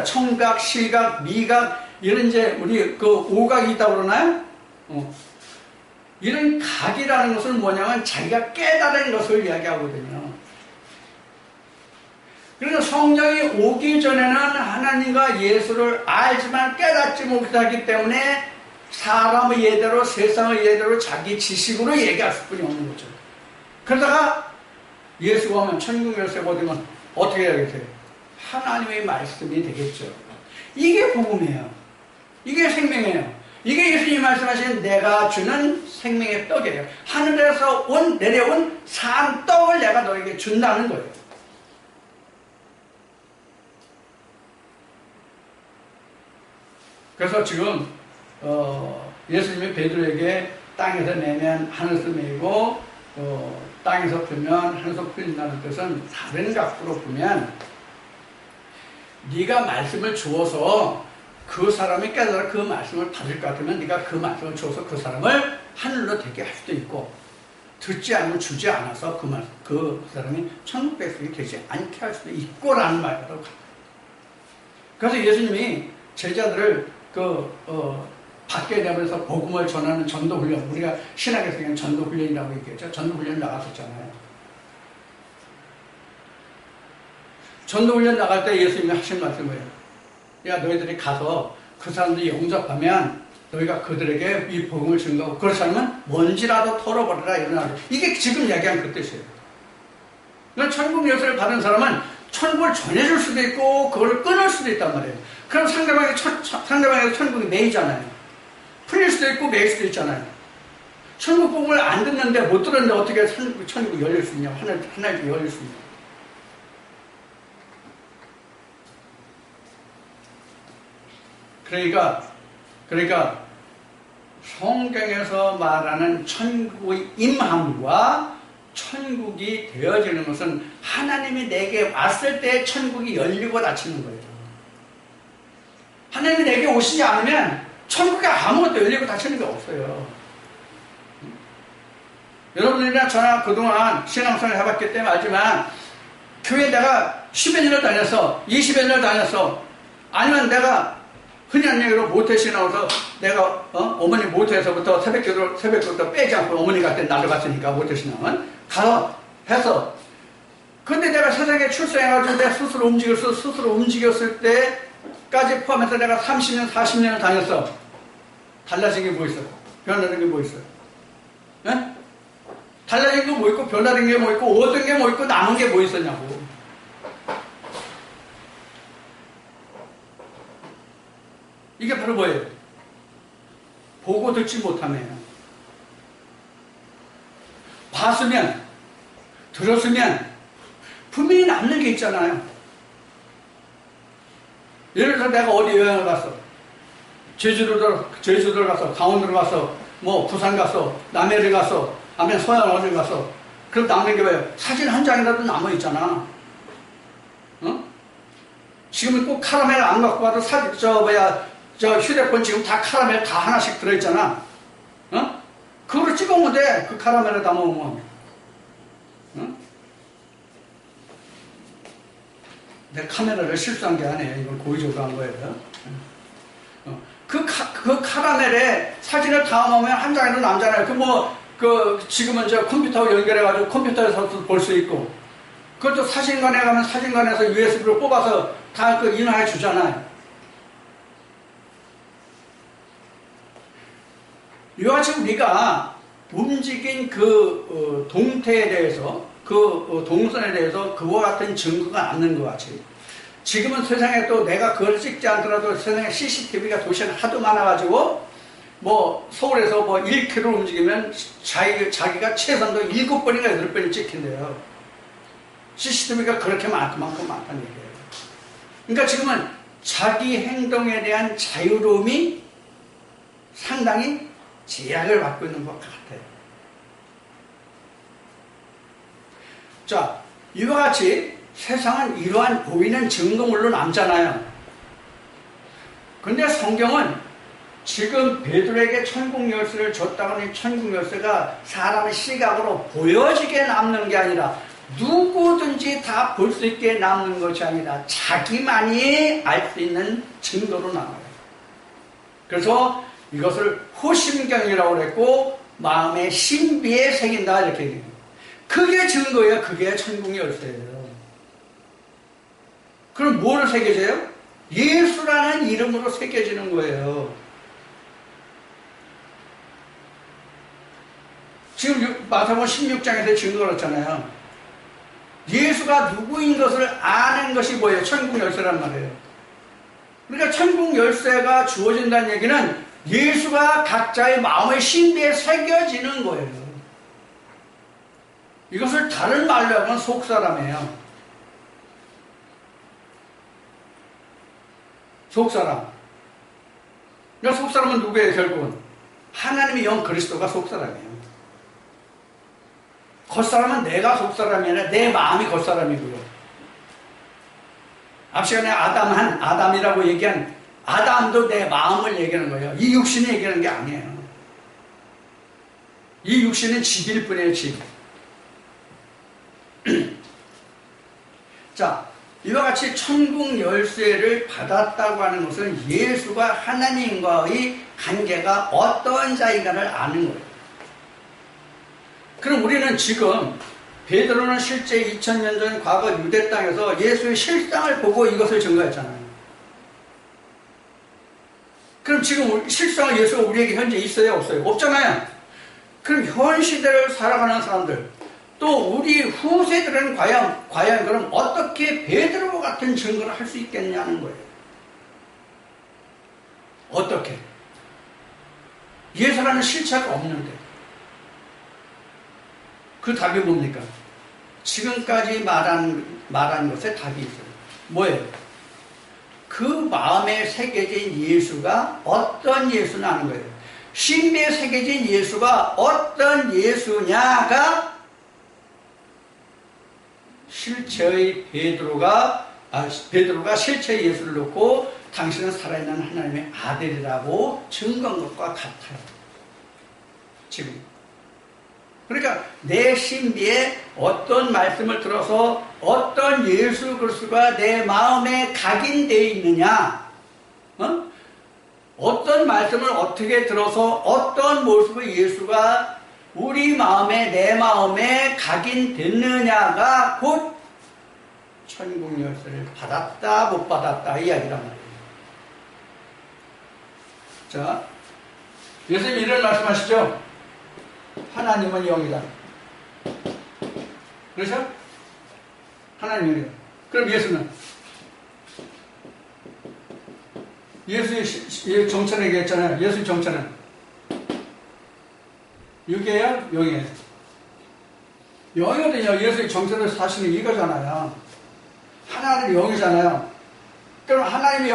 S1: 청각, 시각, 미각 이런 이제 우리 그 오각이 있다고 그러나요? 이런 각이라는 것은 뭐냐면 자기가 깨달은 것을 이야기하거든요. 그래서 성령이 오기 전에는 하나님과 예수를 알지만 깨닫지 못하기 때문에 사람의 예대로 세상의 예대로 자기 지식으로 얘기할 수뿐이 없는 거죠. 그러다가 예수가 오면 천국 열쇠 받으면 어떻게 해야겠어요? 하나님의 말씀이 되겠죠. 이게 복음이에요. 이게 생명이에요. 이게 예수님이 말씀하신 내가 주는 생명의 떡이에요. 하늘에서 내려온 산 떡을 내가 너에게 준다는 거예요. 그래서 지금 예수님이 베드로에게 땅에서 내면 하늘에서 메고 땅에서 풀면 하늘에서 풀린다는 뜻은 다른 각도로 보면 네가 말씀을 주어서 그 사람이 깨달아 그 말씀을 받을 것 같으면 네가 그 말씀을 주어서 그 사람을 하늘로 되게 할 수도 있고 듣지 않으면 주지 않아서 그 사람이 천국 백성이 되지 않게 할 수도 있고라는 말과도 같아요. 그래서 예수님이 제자들을 밖에 내면서 복음을 전하는 전도훈련, 우리가 신학에서 그냥 전도훈련이라고 얘기했죠. 전도훈련 나갔었잖아요. 전도훈련 나갈 때 예수님이 하신 말씀이 뭐예요? 야, 너희들이 가서 그 사람들이 영접하면 너희가 그들에게 이 복음을 증거하고 그렇지 않으면 뭔지라도 털어버리라 이러나. 이게 지금 이야기한 그 뜻이에요. 그러니까 천국 열쇠를 받은 사람은 천국을 전해줄 수도 있고 그걸 끊을 수도 있단 말이에요. 그럼 상대방에게 천국이 매이잖아요. 풀릴 수도 있고 매일 수도 있잖아요. 천국 복음을 안 듣는데 못 들었는데 어떻게 천국이 열릴 수 있냐? 하나님이 열릴 수 있냐? 그러니까 성경에서 말하는 천국의 임함과 천국이 되어지는 것은 하나님이 내게 왔을 때 천국이 열리고 닫히는 거예요. 하나님이 내게 오시지 않으면 천국에 아무것도 열리고 닫히는 게 없어요. 여러분들이나 저나 그동안 신앙생활을 해봤기 때문에 알지만 교회 내가 10여 년을 다녔어, 20여 년을 다녔어, 아니면 내가 흔한 얘기로 모태신앙으로서 내가 어머니 모태에서부터 새벽부터 빼지 않고 어머니 같은 날로 갔으니까 모태신앙은 가서 해서 근데 내가 세상에 출생해가지고 내가 스스로 움직였을 때까지 포함해서 내가 30년, 40년을 다녔어. 달라진 게 뭐 있어? 변화된 게 뭐 있어? 예? 달라진 게 뭐 있고, 변화된 게 뭐 있고, 얻은 게 뭐 있고, 남은 게 뭐 있었냐고. 이게 바로 뭐예요? 보고 듣지 못함이에요. 봤으면, 들었으면, 분명히 남는 게 있잖아요. 예를 들어서 내가 어디 여행을 갔어. 제주도를 갔어. 강원도를 갔어. 뭐, 부산 갔어. 남해를 갔어. 아니면 서해안 어딜 갔어. 그럼 남는 게 뭐예요? 사진 한 장이라도 남아있잖아. 어? 지금은 꼭 카라멜 안 갖고 와도 저 휴대폰 지금 다 카라멜 다 하나씩 들어있잖아. 어? 그거를 찍어오면 돼. 그 카라멜을 담아오면. 어? 내 카메라를 실수한 게 아니에요. 이건 고의적으로 한 거예요. 그 카라멜에 사진을 담아오면 한 장에도 남잖아요. 지금은 저 컴퓨터하고 연결해가지고 컴퓨터에서도 볼 수 있고, 그것도 사진관에 가면 사진관에서 USB로 뽑아서 다 인화해 주잖아요. 이와 같이 우리가 움직인 동태에 대해서, 동선에 대해서 그와 같은 증거가 남는 것 같이. 지금은 세상에 또 내가 그걸 찍지 않더라도 세상에 CCTV가 도시에 하도 많아가지고, 서울에서 1km 움직이면 자기가 최선도 7번인가 8번이 찍힌대요. CCTV가 그렇게 많다는 얘기예요. 그러니까 지금은 자기 행동에 대한 자유로움이 상당히 제약을 받고 있는 것 같아요. 자, 이와 같이 세상은 이러한 보이는 증거물로 남잖아요. 근데 성경은 지금 베드로에게 천국 열쇠를 줬다고는 천국 열쇠가 사람의 시각으로 보여지게 남는 게 아니라 누구든지 다 볼 수 있게 남는 것이 아니라 자기만이 알 수 있는 증거로 남아요. 그래서 이것을 호심경이라고 그랬고 마음의 신비에 새긴다 이렇게 얘기해요. 그게 증거예요. 그게 천국 열쇠예요. 그럼 뭐를 새겨져요? 예수라는 이름으로 새겨지는 거예요. 지금 마태복음 16장에서 증거를 했잖아요. 예수가 누구인 것을 아는 것이 뭐예요? 천국 열쇠란 말이에요. 그러니까 천국 열쇠가 주어진다는 얘기는 예수가 각자의 마음의 신비에 새겨지는 거예요. 이것을 다른 말로 하면 속사람이에요. 속사람. 그러니까 속사람은 누구예요? 결국은 하나님의 영 그리스도가 속사람이에요. 겉사람은 내가 속사람이 아니라 내 마음이 겉사람이고요. 앞 시간에 아담이라고 얘기한 아담도 내 마음을 얘기하는 거예요. 이 육신이 얘기하는 게 아니에요. 이 육신은 집일 뿐이에요, 집. 자, 이와 같이 천국 열쇠를 받았다고 하는 것은 예수가 하나님과의 관계가 어떤 자인가를 아는 거예요. 그럼 우리는 지금 베드로는 실제 2000년 전 과거 유대 땅에서 예수의 실상을 보고 이것을 증거했잖아요. 그럼 지금 실상의 예수가 우리에게 현재 있어요? 없어요? 없잖아요. 그럼 현 시대를 살아가는 사람들 또 우리 후세들은 과연 그럼 어떻게 베드로와 같은 증거를 할 수 있겠냐는 거예요. 어떻게? 예수라는 실체가 없는데 그 답이 뭡니까? 지금까지 말한 것에 답이 있어요. 뭐예요? 그 마음에 새겨진 예수가 어떤 예수는 아는 거예요. 신비에 새겨진 예수가 어떤 예수냐가 실체의 베드로가 실체의 예수를 놓고 당신은 살아있는 하나님의 아들이라고 증거한 것과 같아요. 지금. 그러니까 내 신비에 어떤 말씀을 들어서 어떤 예수 그리스도가 내 마음에 각인되어 있느냐, 어떤 말씀을 어떻게 들어서 어떤 모습의 예수가 우리 마음에 내 마음에 각인됐느냐가 곧 천국 열쇠를 받았다 못 받았다 이야기란 말이에요. 자, 예수님 이런 말씀하시죠. 하나님은 영이다. 그렇죠? 하나님은 영이다. 그럼 예수는? 예수의 정체는 얘기했잖아요. 예수의 정체는 육이에요? 영이에요? 영이거든요. 예수의 정체는 사실은 이거잖아요. 하나님이 영이잖아요. 그럼 하나님이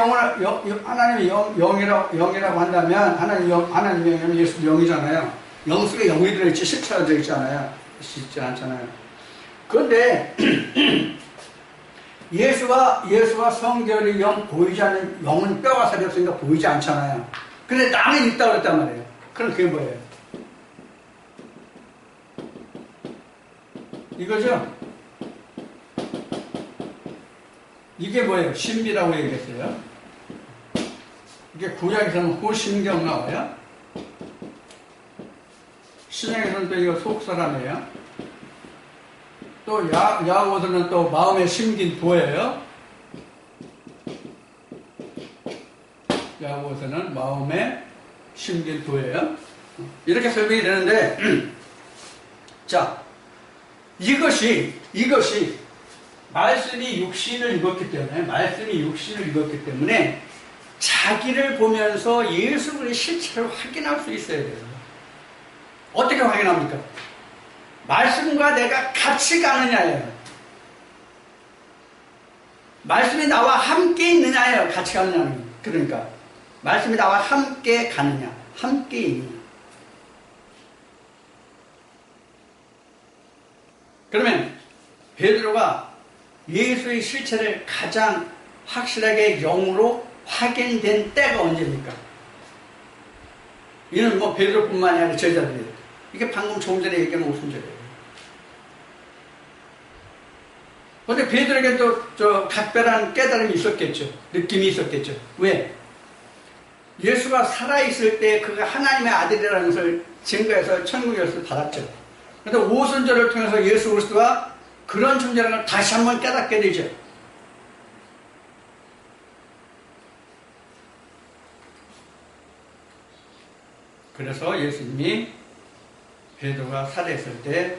S1: 영이라고 한다면 하나님이 영이면 예수도 영이잖아요. 영 속에 영이 들어있지 실체가 들어있잖아요. 있지 않잖아요. 그런데 예수와 성결의 영 보이지 않는 영은 뼈가 살이 없으니까 보이지 않잖아요. 근데 나는 있다고 그랬단 말이에요. 그럼 그게 뭐예요? 이거죠? 이게 뭐예요? 신비라고 얘기했어요. 이게 구약에서는 호신경 나와요. 신약에서는 또 이거 속사람이에요. 또 야고보서는 또 마음에 심긴 도예요. 야고보서는 마음에 심긴 도예요. 이렇게 설명이 되는데 자, 이것이 말씀이 육신을 입었기 때문에 자기를 보면서 예수 그리스도의 실체를 확인할 수 있어야 돼요. 어떻게 확인합니까? 말씀과 내가 같이 가느냐예요. 말씀이 나와 함께 있느냐예요. 같이 가느냐는. 그러니까 말씀이 나와 함께 가느냐, 함께 있느냐. 그러면 베드로가 예수의 실체를 가장 확실하게 영으로 확인된 때가 언제입니까? 이는 뭐 베드로뿐만이 아니라 제자들이에요. 이게 방금 조금 전에 얘기한 오순절이에요. 그런데 베드로에게도 각별한 깨달음이 있었겠죠. 느낌이 있었겠죠. 왜? 예수가 살아있을 때 그가 하나님의 아들이라는 것을 증거해서 천국 열쇠를 받았죠. 그런데 오순절을 통해서 예수 그리스도가 그런 존재라는 걸 다시 한번 깨닫게 되죠. 그래서 예수님이 베드로가 살아있을 때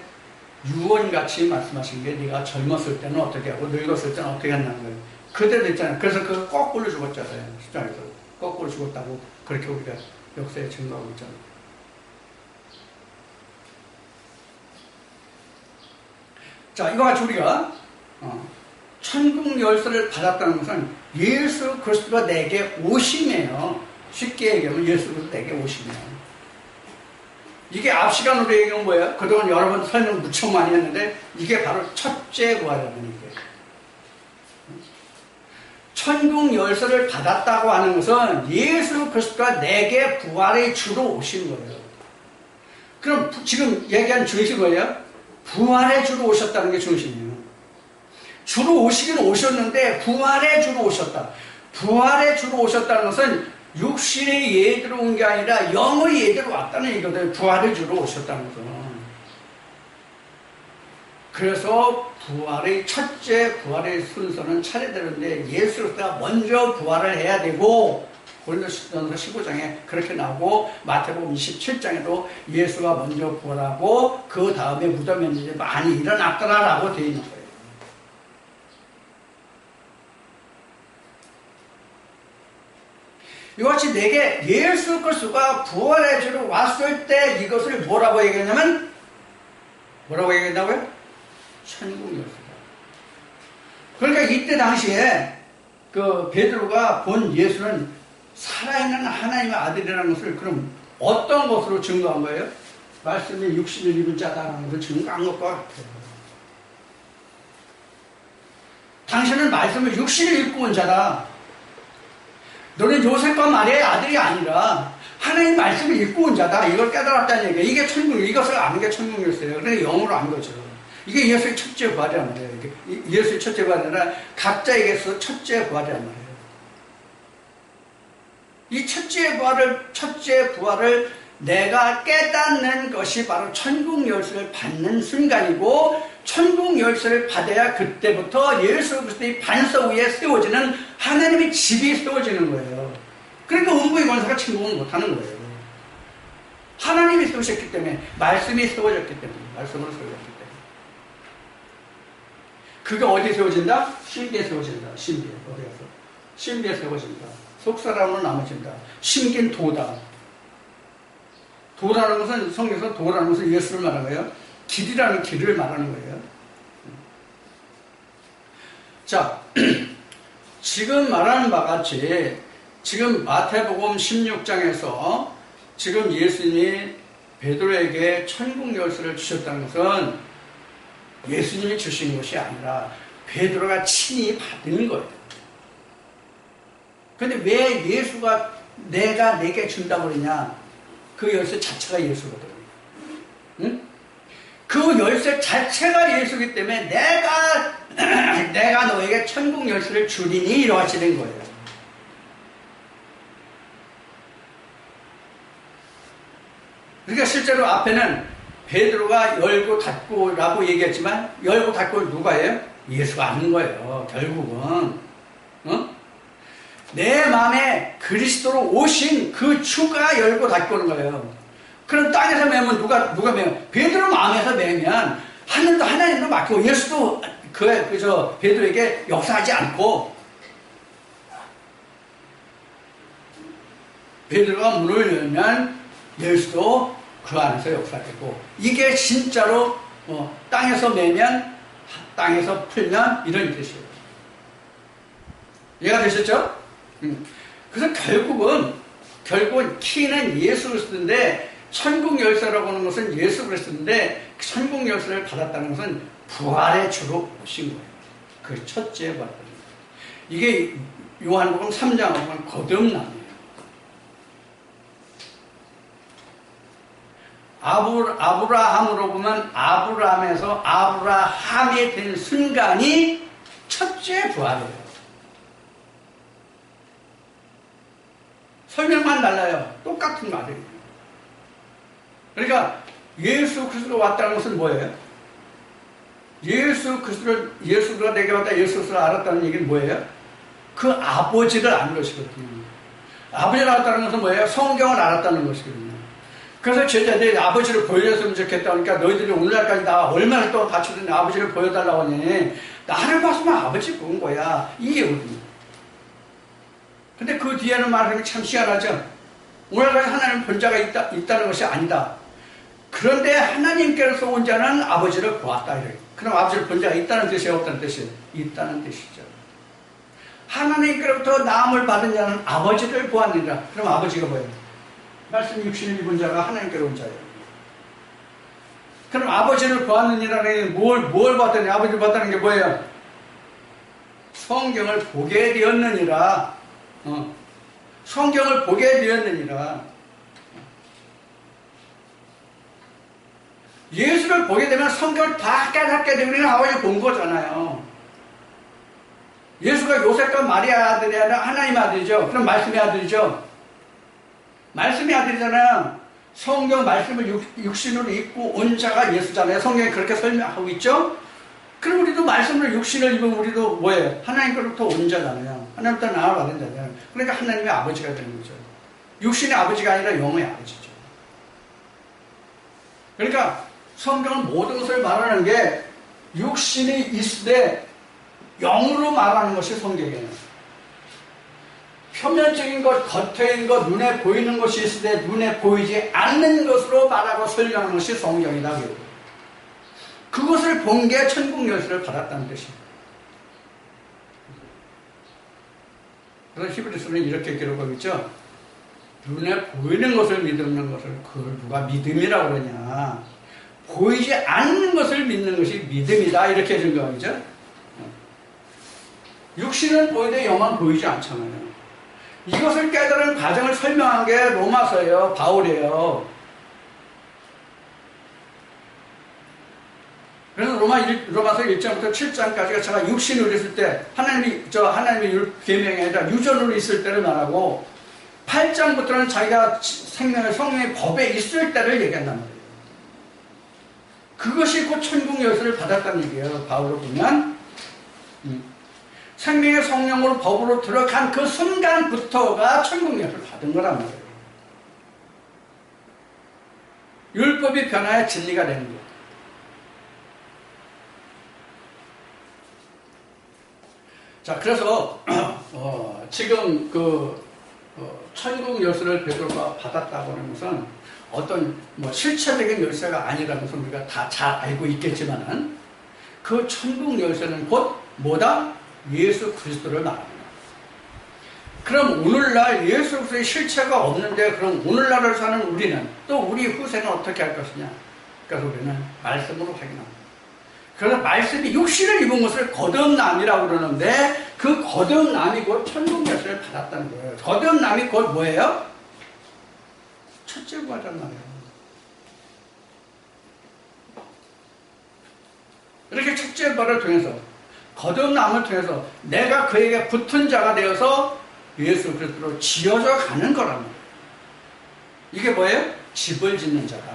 S1: 유언같이 말씀하신 게 네가 젊었을 때는 어떻게 하고 늙었을 때는 어떻게 한다는 거예요. 그대로 있잖아요. 그래서 그걸 거꾸로 죽었잖아요. 십자가에서 거꾸로 죽었다고 그렇게 우리가 역사에 증거하고 있잖아요. 자, 이와 같이 우리가 천국 열쇠를 받았다는 것은 예수 그리스도가 내게 오심이에요. 쉽게 얘기하면 예수 그리스도 내게 오심이에요. 이게 앞 시간으로 얘기한 뭐예요? 그동안 여러 번 설명 무척 많이 했는데 이게 바로 첫째 부활이라는 얘기예요. 천국 열쇠를 받았다고 하는 것은 예수 그리스도가 내게 부활의 주로 오신 거예요. 그럼 지금 얘기한 중심이 뭐예요? 부활의 주로 오셨다는 게 중심이에요. 주로 오시긴 오셨는데 부활의 주로 오셨다. 부활의 주로 오셨다는 것은 육신의 예대로 온 게 아니라 영의 예대로 왔다는 얘기거든요. 부활의 주로 오셨다는 것은. 그래서 부활의 첫째 부활의 순서는 차례대로인데 예수 그리스도가 먼저 부활을 해야 되고 고린도전서 15장에 그렇게 나오고 마태복음 27장에도 예수가 먼저 부활하고 그 다음에 무덤에 이제 많이 일어났더라라고 되어 있는 거예요. 이것이 내게 예수 그리스도가 부활의 주로 왔을 때 이것을 뭐라고 얘기했냐면 뭐라고 얘기했다고요? 천국 열쇠다. 그러니까 이때 당시에 그 베드로가 본 예수는 살아있는 하나님의 아들이라는 것을 그럼 어떤 것으로 증거한 거예요? 말씀에 육신을 입은 자다라는 것을 증거한 것과 같아요. 당신은 말씀을 육신을 입고 온 자다. 너는 요셉과 마리아의 아들이 아니라 하나님 말씀을 입고 온 자다. 이걸 깨달았다는 얘기예요. 이게 천국, 이것을 아는 게 천국 열쇠예요. 그래서 영으로 안 거죠. 이게 예수의 첫째 부활이란 말이에요. 예수의 첫째 부활이 아니라 각자에게서 첫째 부활이란 말이에요. 이 첫째 부활을 내가 깨닫는 것이 바로 천국 열쇠를 받는 순간이고, 천국 열쇠를 받아야 그때부터 예수 그리스도의 반석 위에 세워지는 하나님의 집이 세워지는 거예요. 그러니까 음부의 권세가 침공을 못하는 거예요. 하나님이 세우셨기 때문에, 말씀이 세워졌기 때문에, 말씀으로 세워졌기 때문에. 그게 어디 세워진다? 신비에 세워진다. 신비에. 어디 가서? 신비에 세워진다. 속사람으로 남아진다. 심긴 도다. 도라는 것은, 성경에서 도라는 것은 예수를 말하는 거예요. 길이라는 길을 말하는 거예요. 자, 지금 말하는 바와 같이, 지금 마태복음 16장에서 지금 예수님이 베드로에게 천국 열쇠를 주셨다는 것은 예수님이 주신 것이 아니라 베드로가 친히 받은 거예요. 그런데 왜 예수가 내가 내게 준다고 그러냐? 그 열쇠 자체가 예수거든. 응? 그 열쇠 자체가 예수이기 때문에 내가 너에게 천국 열쇠를 주리니 이러하시는 거예요. 그러니까 실제로 앞에는 베드로가 열고 닫고라고 얘기했지만, 열고 닫고를 누가 해요? 예수가 하는 거예요. 결국은. 내 마음에 그리스도로 오신 그 주가 열고 닫고는 거예요. 그럼 땅에서 매면 누가 매면? 베드로 마음에서 매면 하나님도 맡기고 예수도 베드로에게 역사하지 않고, 베드로가 문을 열면 예수도 그 안에서 역사되고, 이게 진짜로 땅에서 매면 땅에서 풀면 이런 뜻이에요. 이해가 되셨죠? 그래서 결국은 키는 예수 그리스도인데, 천국 열쇠라고 하는 것은 예수 그리스도인데, 천국 열쇠를 받았다는 것은 부활의 주로 오신 거예요. 그 첫째 부활. 이게 요한복음 3장에 보면 거듭남이에요. 아브라함으로 보면 아브라함에서 아브라함이 된 순간이 첫째 부활이에요. 설명만 달라요. 똑같은 말이에요. 그러니까 예수 그리스도가 왔다는 것은 뭐예요? 예수가 내게 왔다, 예수 그리스도를 알았다는 얘기는 뭐예요? 그 아버지를 아는 것이거든요. 아버지를 알았다는 것은 뭐예요? 성경을 알았다는 것이거든요. 그래서 제자들이 아버지를 보여줬으면 좋겠다. 그러니까 너희들이 오늘날까지 나 얼마나 동안 같이든 아버지를 보여달라고 하니, 나를 봤으면 아버지 본 거야. 이게 어디냐. 근데 그 뒤에는 말하는 게 참 희한하죠. 오늘까지 하나님 본 자가 있다는 것이 아니다. 그런데 하나님께로서 온 자는 아버지를 보았다. 이래요. 그럼 아버지를 본 자가 있다는 뜻이에요? 없다는 뜻이에요? 있다는 뜻이죠. 하나님께로부터 나음을 받은 자는 아버지를 보았느니라. 그럼 아버지가 뭐예요? 말씀 육신을 입은 자가 하나님께로 온 자예요. 그럼 아버지를 보았느니라는 게 뭘 봤다니? 아버지를 봤다는 게 뭐예요? 성경을 보게 되었느니라. 성경을 보게 되었느니라. 예수를 보게 되면 성경을 다 깨닫게 되면 아버지 본 거잖아요. 예수가 요셉과 마리아 아들이 아니라 하나님 아들이죠. 그럼 말씀의 아들이죠. 말씀의 아들이잖아요. 성경 말씀을 육신으로 입고 온 자가 예수잖아요. 성경이 그렇게 설명하고 있죠. 그럼 우리도 말씀을 육신을 입은 우리도 뭐예요? 하나님께로부터 온 자잖아요. 하나님부터 나아받은 자잖아요. 그러니까 하나님의 아버지가 되는 거죠. 육신의 아버지가 아니라 영의 아버지죠. 그러니까 성경은 모든 것을 말하는 게 육신이 있으되 영으로 말하는 것이 성경이에요. 표면적인 것, 겉에 있는 것, 눈에 보이는 것이 있으되 눈에 보이지 않는 것으로 말하고 설명하는 것이 성경이다. 그것을 본 게 천국 열쇠를 받았다는 뜻입니다. 그래서 히브리서는 이렇게 기록하고 있죠. 눈에 보이는 것을 믿는 것을 그걸 누가 믿음이라고 그러냐. 보이지 않는 것을 믿는 것이 믿음이다. 이렇게 해준 거죠. 육신은 보이되 영은 보이지 않잖아요. 이것을 깨달은 과정을 설명한 게 로마서예요. 바울이에요. 그래서 로마서 1장부터 7장까지가 제가 육신으로 있을 때 하나님이 계명이 아니라 유전으로 있을 때를 말하고, 8장부터는 자기가 생명의 성령의 법에 있을 때를 얘기한단 말이에요. 그것이 곧 천국 열쇠를 받았다는 얘기예요. 바울로 보면 생명의 성령으로 법으로 들어간 그 순간부터가 천국 열쇠를 받은 거란 말이에요. 율법이 변화해 진리가 되는 거예요. 자, 그래서 지금 천국 열쇠를 베드로가 받았다고 하는 것은 어떤 실체적인 열쇠가 아니라는 것을 우리가 다 잘 알고 있겠지만은 그 천국 열쇠는 곧 뭐다? 예수 그리스도를 말합니다. 그럼 오늘날 예수 그리스도의 실체가 없는데 그럼 오늘날을 사는 우리는 또 우리 후세는 어떻게 할 것이냐? 그래서 우리는 말씀으로 확인합니다. 그래서 말씀이 육신을 입은 것을 거듭남이라고 그러는데 그 거듭남이 곧 천국 열쇠를 받았다는 거예요. 거듭남이 곧 뭐예요? 첫째 부활이란 말이에요. 이렇게 첫째 부활을 통해서 거듭남을 통해서 내가 그에게 붙은 자가 되어서 예수 그리스도로 지어져 가는 거란 말이에요. 이게 뭐예요? 집을 짓는 자다.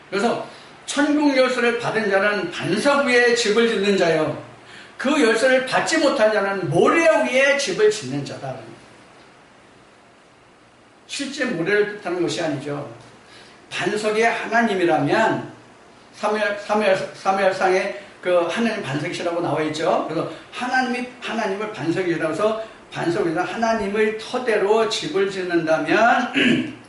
S1: 그래서 천국 열쇠를 받은 자는 반석 위에 집을 짓는 자요. 그 열쇠를 받지 못한 자는 모래 위에 집을 짓는 자다. 실제 모래를 뜻하는 것이 아니죠. 반석이 하나님이라면 사무엘상에 그 하나님 반석이시라고 나와 있죠. 그래서 하나님을 반석이라고 해서 반석 위에서 하나님을 토대로 집을 짓는다면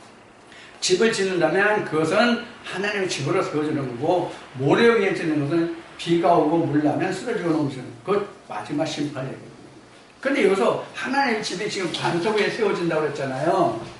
S1: 그것은 하나님의 집으로 세워지는 거고 모래 위에 짓는 것은 비가 오고 물 나면 쓰러지고 넘치는 그것 마지막 심판이에요. 그런데 여기서 하나님의 집이 지금 반석 위에 세워진다고 그랬잖아요.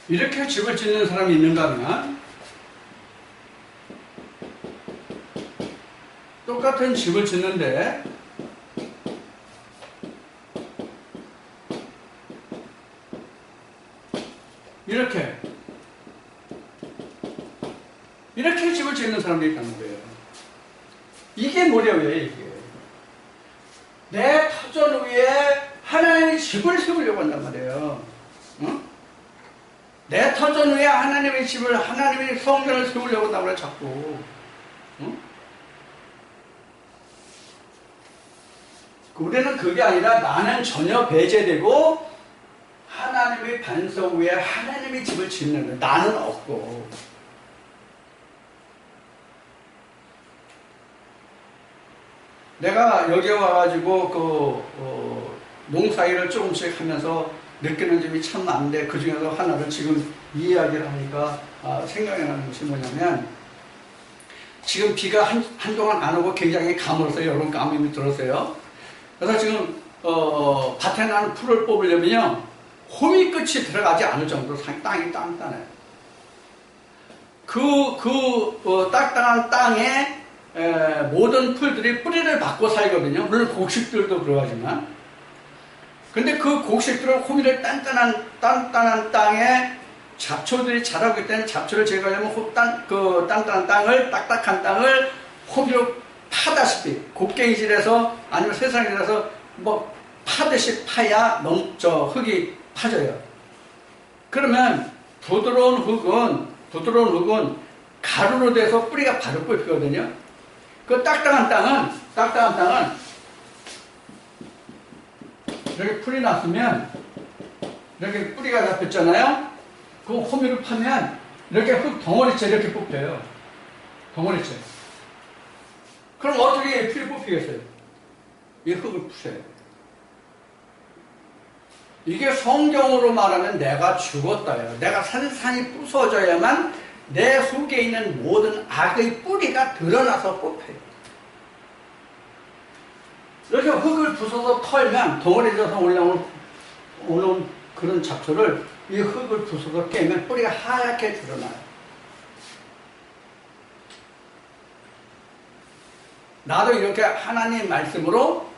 S1: 이렇게 집을 짓는 사람이 있는가 하면 똑같은 집을 짓는데 이렇게 집을 짓는 사람들이 있다는 거예요. 이게 뭐냐고요, 이게. 내 터전 위에 하나님의 집을 세우려고 한단 말이에요. 응? 내 터전 위에 하나님의 집을, 하나님의 성전을 세우려고 한단 말이에요, 자꾸. 응? 우리는 그게 아니라 나는 전혀 배제되고 하나님의 반석 위에 하나님의 집을 짓는 거예요. 나는 없고. 내가 여기 와가지고 농사일을 조금씩 하면서 느끼는 점이 참 많은데 그 중에서 하나를 지금 이 이야기를 하니까 생각이 나는 것이 뭐냐면 지금 비가 한동안 안 오고 굉장히 가물어서 여름 감염이 들었어요. 그래서 지금 밭에 나는 풀을 뽑으려면요 호미 끝이 들어가지 않을 정도로 땅이 단단해요. 딱딱한 땅에 모든 풀들이 뿌리를 받고 살거든요. 물론 곡식들도 그러하지만. 근데 그 곡식들을 호미를 단단한 땅에 잡초들이 자라고 있기 때문에 잡초를 제거하려면 단단한 땅을, 딱딱한 땅을 호미로 파다시피, 곡괭이질해서 아니면 세상이라서 파듯이 파야 흙이 파져요. 그러면 부드러운 흙은 가루로 돼서 뿌리가 바로 뽑히거든요. 그 딱딱한 땅은 이렇게 풀이 났으면 이렇게 뿌리가 잡혔잖아요. 그 호미를 파면 이렇게 흙 덩어리째 이렇게 뽑혀요. 덩어리째. 그럼 어떻게 풀이 뽑히겠어요? 이 흙을 푸셔야 돼요. 이게 성경으로 말하면 내가 죽었다요. 내가 산산이 부서져야만 내 속에 있는 모든 악의 뿌리가 드러나서 뽑혀요. 이렇게 흙을 부숴서 털면 덩어리져서 올라오는 그런 잡초를 이 흙을 부숴서 깨면 뿌리가 하얗게 드러나요. 나도 이렇게 하나님 말씀으로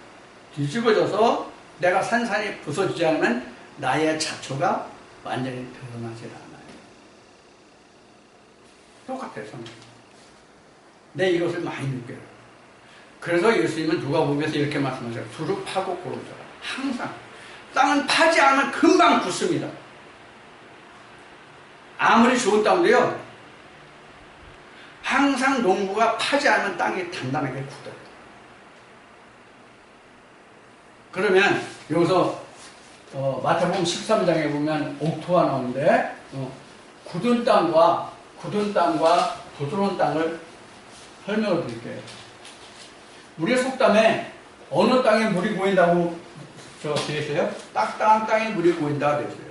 S1: 뒤집어져서 내가 산산이 부서지지 않으면 나의 잡초가 완전히 드러나질 않아요. 똑같아요, 성경. 내 이것을 많이 느껴요. 그래서 예수님은 누가복음에서 이렇게 말씀하셔요. 두루 파고 고르더라. 항상. 땅은 파지 않으면 금방 굳습니다. 아무리 좋은 땅도요, 항상 농부가 파지 않으면 땅이 단단하게 굳어요. 그러면 여기서 마태복음 13장에 보면 옥토가 나오는데 굳은 땅과 부드러운 땅을 설명을 드릴게요. 우리의 속담에 어느 땅에 물이 고인다고 되어 있어요? 딱딱한 땅에 물이 고인다 되어 있어요.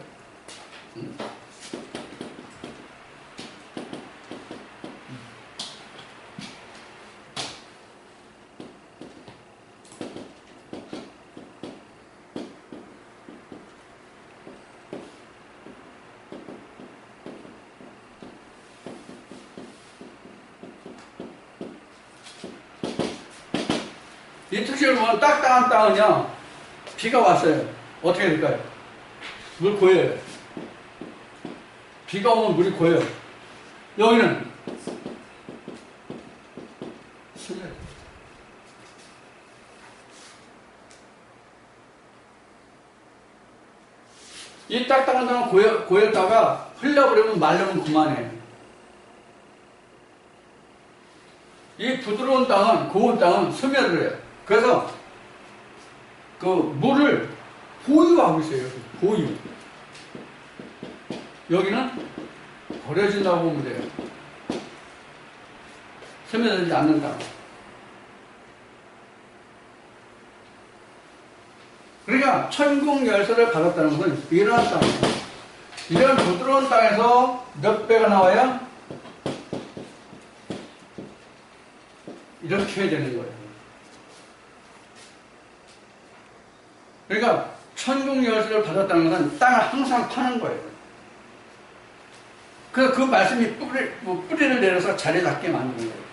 S1: 이 특징을 보면 딱딱한 땅은요, 비가 왔어요. 어떻게 될까요? 물 고여요. 비가 오면 물이 고여요. 여기는 슬려요. 이 딱딱한 땅은 고였다가 흘려버리면 말르면 그만해요. 이 부드러운 땅은, 고운 땅은 스며들어요. 해요. 그래서 그 물을 보유하고 있어요. 보유. 여기는 버려진다고 보면 돼요. 스며들지 않는다. 그러니까 천국 열쇠를 받았다는 것은 이런 땅이에요. 이런 부드러운 땅에서 몇 배가 나와야 이렇게 해야 되는 거예요. 그러니까 천국 열쇠를 받았다는 것은 땅을 항상 파는 거예요. 그래서 그 말씀이 뿌리를 내려서 자리 잡게 만드는 거예요.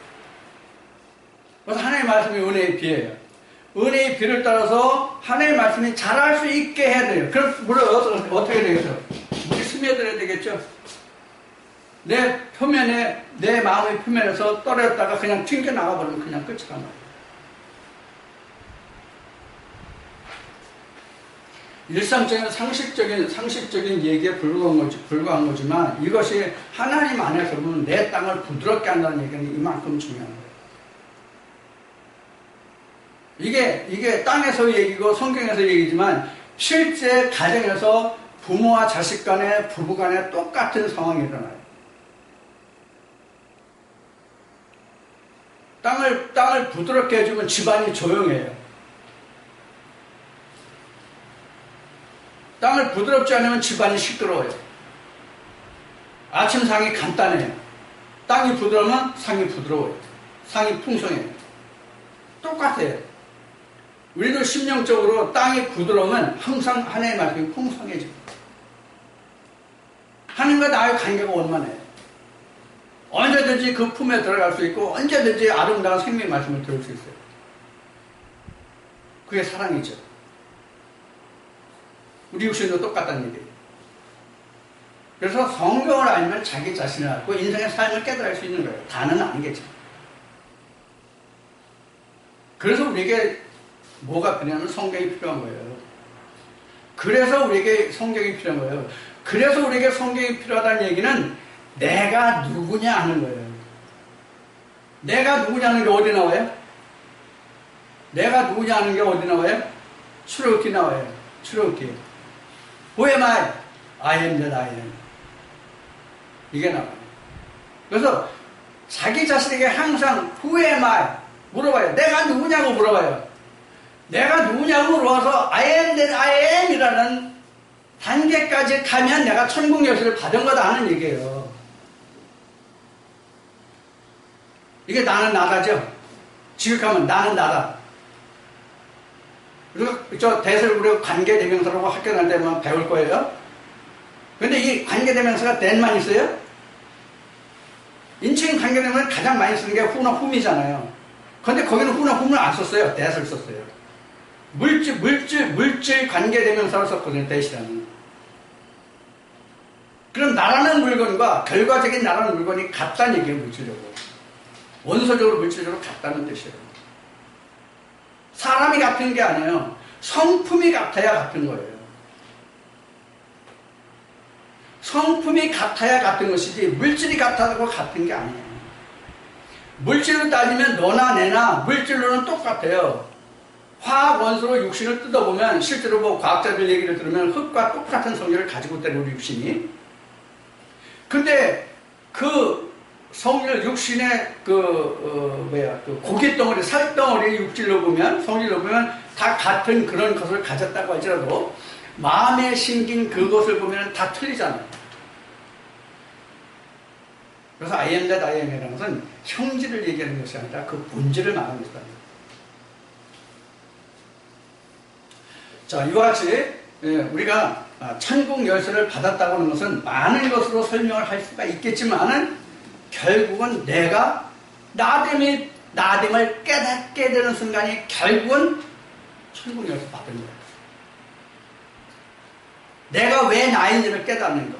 S1: 그래서 하나님의 말씀이 은혜의 비예요. 은혜의 비를 따라서 하나님의 말씀이 자랄 수 있게 해야 돼요. 그럼 물을 어떻게 되겠어요? 물이 스며들어야 되겠죠? 내 표면에, 내 마음의 표면에서 떨어졌다가 그냥 튕겨나가버리면 그냥 끝이란 말이에요. 일상적인 상식적인 얘기에 불과한 거지만 이것이 하나님 안에서 보면 내 땅을 부드럽게 한다는 얘기는 이만큼 중요한 거예요. 이게 땅에서 얘기고 성경에서 얘기지만 실제 가정에서 부모와 자식 간에 부부 간에 똑같은 상황이 일어나요. 땅을 부드럽게 해주면 집안이 조용해요. 땅을 부드럽지 않으면 집안이 시끄러워요. 아침상이 간단해요. 땅이 부드러우면 상이 부드러워요. 상이 풍성해요. 똑같아요. 우리도 심령적으로 땅이 부드러우면 항상 하나님의 말씀이 풍성해집니다. 하나님과 나의 관계가 원만해요. 언제든지 그 품에 들어갈 수 있고 언제든지 아름다운 생명의 말씀을 들을 수 있어요. 그게 사랑이죠. 우리 육신도 똑같다는 얘기예요. 그래서 성경을 알면 자기 자신을 알고 인생의 삶을 깨달을 수 있는 거예요. 다는 아니겠죠. 그래서 우리에게 뭐가 필요하면 성경이 필요한 거예요. 그래서 우리에게 성경이 필요한 거예요. 그래서 우리에게 성경이 필요하다는 얘기는 내가 누구냐 하는 거예요. 내가 누구냐 하는 게 어디 나와요? 내가 누구냐 하는 게 어디 나와요? 출애굽기 나와요. 출애굽기. Who am I? I am that I am. 이게 나와요. 그래서 자기 자신에게 항상 Who am I? 물어봐요. 내가 누구냐고 물어봐요. 내가 누구냐고 물어봐서 I am that I am 이라는 단계까지 가면 내가 천국 열쇠를 받은 거다 하는 얘기예요. 이게 나는 나다죠. 지극하면 나는 나다. 그리고 저 대설구력 관계대명사라고 학교 다닐 때만 배울 거예요. 근데 이 관계대명사가 된만 있어요? 인칭 관계대명사는 가장 많이 쓰는 게 후나 훔이잖아요. 근데 거기는 후나 훔을 안 썼어요. 대를 썼어요. 물질 관계대명사로 썼거든요. 대시라는. 그럼 나라는 물건과 결과적인 나라는 물건이 같다는 얘기예요. 물질적으로. 원소적으로 물질적으로 같다는 뜻이에요. 사람이 같은 게 아니에요. 성품이 같아야 같은 거예요. 성품이 같아야 같은 것이지 물질이 같다고 같은 게 아니에요. 물질로 따지면 너나 내나 물질로는 똑같아요. 화학 원소로 육신을 뜯어보면 실제로 뭐 과학자들 얘기를 들으면 흙과 똑같은 성질을 가지고 있다는 우리 육신이. 근데 그 성질 육신의 그 고깃덩어리, 살덩어리 육질로 보면 성질로 보면 다 같은 그런 것을 가졌다고 할지라도 마음에 심긴 그것을 보면 다 틀리잖아요. 그래서 I am that I am이라는 것은 형질을 얘기하는 것이 아니라 그 본질을 말하는 것이다. 자, 이와 같이 우리가 천국 열쇠를 받았다고 하는 것은 많은 것으로 설명을 할 수가 있겠지만은 결국은 내가 나됨을 깨닫게 되는 순간이 결국은 천국 열쇠 받은 거예요. 내가 왜 나인지를 깨닫는 것.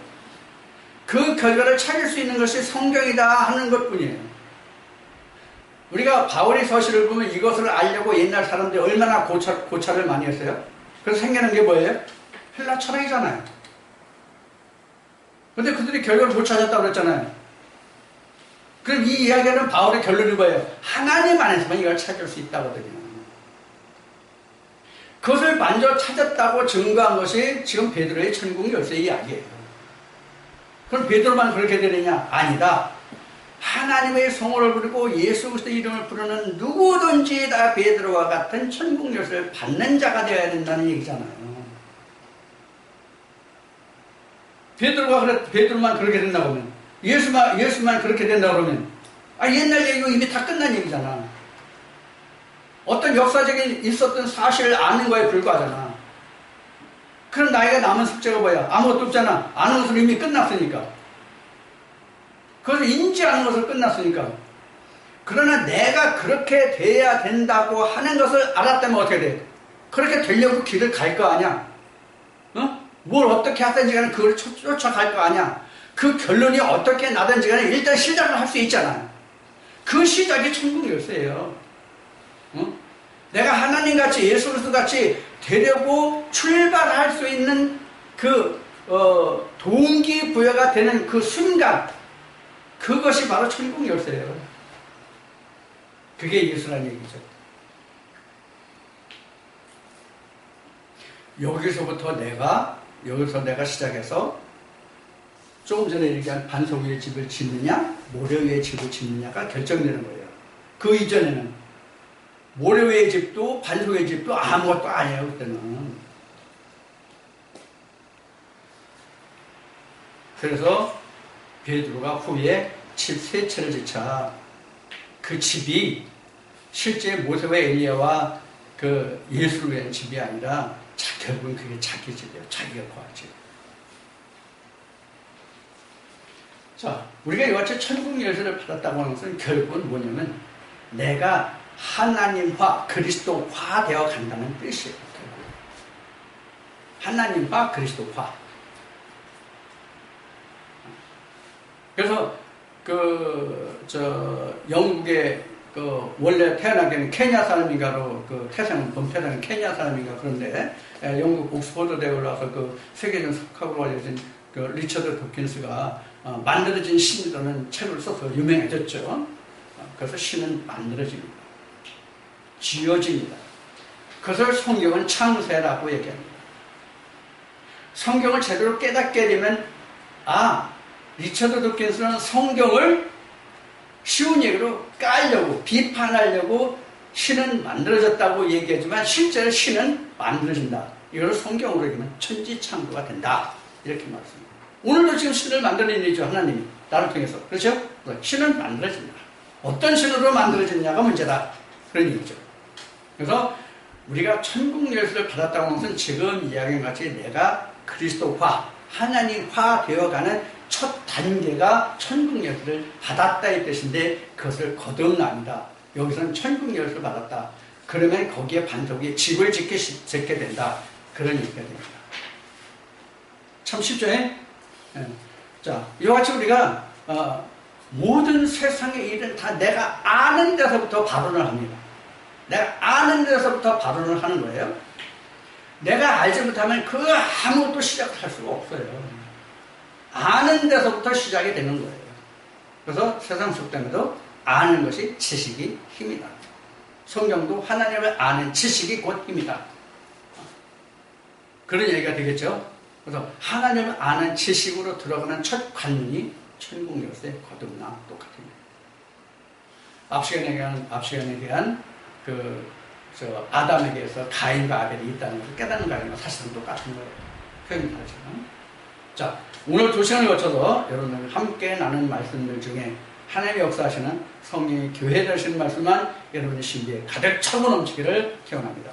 S1: 그 결과를 찾을 수 있는 것이 성경이다 하는 것 뿐이에요. 우리가 바울의 서신을 보면 이것을 알려고 옛날 사람들이 얼마나 고찰을 많이 했어요. 그래서 생겨난 게 뭐예요? 헬라 철학이잖아요. 근데 그들이 결과를 못 찾았다고 그랬잖아요. 그럼 이 이야기는 바울의 결론이 뭐예요? 하나님 안에서만 이걸 찾을 수 있다거든요. 그것을 먼저 찾았다고 증거한 것이 지금 베드로의 천국 열쇠 이야기예요. 그럼 베드로만 그렇게 되느냐? 아니다. 하나님의 성호를 부르고 예수 그리스도의 이름을 부르는 누구든지 다 베드로와 같은 천국 열쇠를 받는 자가 되어야 된다는 얘기잖아요. 베드로만 그렇게 된다고 하면, 예수만 그렇게 된다고 그러면, 옛날 얘기가 이미 다 끝난 얘기잖아. 어떤 역사적인 있었던 사실을 아는 거에 불과하잖아. 그럼 나이가 남은 숙제가 뭐야? 아무것도 없잖아. 아는 것은 이미 끝났으니까. 그것을 인지하는 것을 끝났으니까. 그러나 내가 그렇게 돼야 된다고 하는 것을 알았다면 어떻게 돼? 그렇게 되려고 길을 갈 거 아니야? 뭘 어떻게 하든지 간에 그걸 쫓아갈 거 아니야? 그 결론이 어떻게 나든지 간에 일단 시작을 할 수 있잖아. 그 시작이 천국 열쇠예요. 내가 하나님같이 예수 그리스도같이 되려고 출발할 수 있는 그 동기부여가 되는 그 순간, 그것이 바로 천국 열쇠예요. 그게 예수라는 얘기죠. 여기서 내가 시작해서 조금 전에 얘기한 반석 위에 집을 짓느냐 모래 위에 집을 짓느냐가 결정되는 거예요. 그 이전에는 모래 위에 집도 반석 위에 집도 아무것도 아니에요. 그때는. 그래서 베드로가 후에 집 세 채를 짓자 그 집이 실제 모세와 엘리야와 그 예수를 위한 집이 아니라 결국은 그게 자기 집이에요. 자기가 거할 집. 자, 우리가 이와 같이 천국 열쇠를 받았다고 하는 것은 결국은 뭐냐면 내가 하나님과 그리스도화 되어 간다는 뜻이에요. 결국. 하나님과 그리스도화. 그래서 영국에 원래 태어나기는 케냐 사람인가로 태어난 케냐 사람인가 그런데 영국 옥스퍼드 대에 올라와서 세계적 석학으로 알려진 리처드 도킨스가 만들어진 신이라는 책을 써서 유명해졌죠. 그래서 신은 만들어집니다. 지어집니다. 그것을 성경은 창세라고 얘기합니다. 성경을 제대로 깨닫게 되면 리처드 도킨스는 성경을 쉬운 얘기로 깔려고 비판하려고 신은 만들어졌다고 얘기하지만 실제로 신은 만들어진다. 이걸 성경으로 읽으면 천지창조가 된다. 이렇게 말씀합니다. 오늘도 지금 신을 만드는 일이죠. 하나님이 나를 통해서. 그렇죠? 신은 만들어진다. 어떤 신으로 만들어졌냐가 문제다. 그런 얘기죠. 그래서 우리가 천국 열쇠를 받았다고 하는 것은 지금 이야기한 같이 내가 그리스도화, 하나님화 되어가는 첫 단계가 천국 열쇠를 받았다 이 뜻인데 그것을 거듭납니다. 여기서는 천국 열쇠를 받았다. 그러면 거기에 반석이 집을 짓게 된다. 그런 얘기가 됩니다. 참 쉽죠? 자, 이와 같이 우리가 모든 세상의 일은 다 내가 아는 데서부터 발언을 합니다. 내가 아는 데서부터 발언을 하는 거예요. 내가 알지 못하면 그 아무것도 시작을 할 수가 없어요. 아는 데서부터 시작이 되는 거예요. 그래서 세상 속담에도 아는 것이 지식이 힘이다. 성경도 하나님을 아는 지식이 곧 힘이다. 그런 얘기가 되겠죠. 그래서 하나님을 아는 지식으로 들어가는 첫 관문이 천국 열쇠 거듭나 똑같습니다. 앞 시간에 얘기한 아담에게서 가인과 아벨이 있다는 것을 깨닫는 가인과 사실은 똑같은 거예요. 표현이 다르지만. 자, 오늘 2시간을 거쳐서 여러분들 함께 나눈 말씀들 중에 하나님의 역사하시는 성령의 교회에 대하시는 말씀만 여러분의 신비에 가득 차고 넘치기를 기원합니다.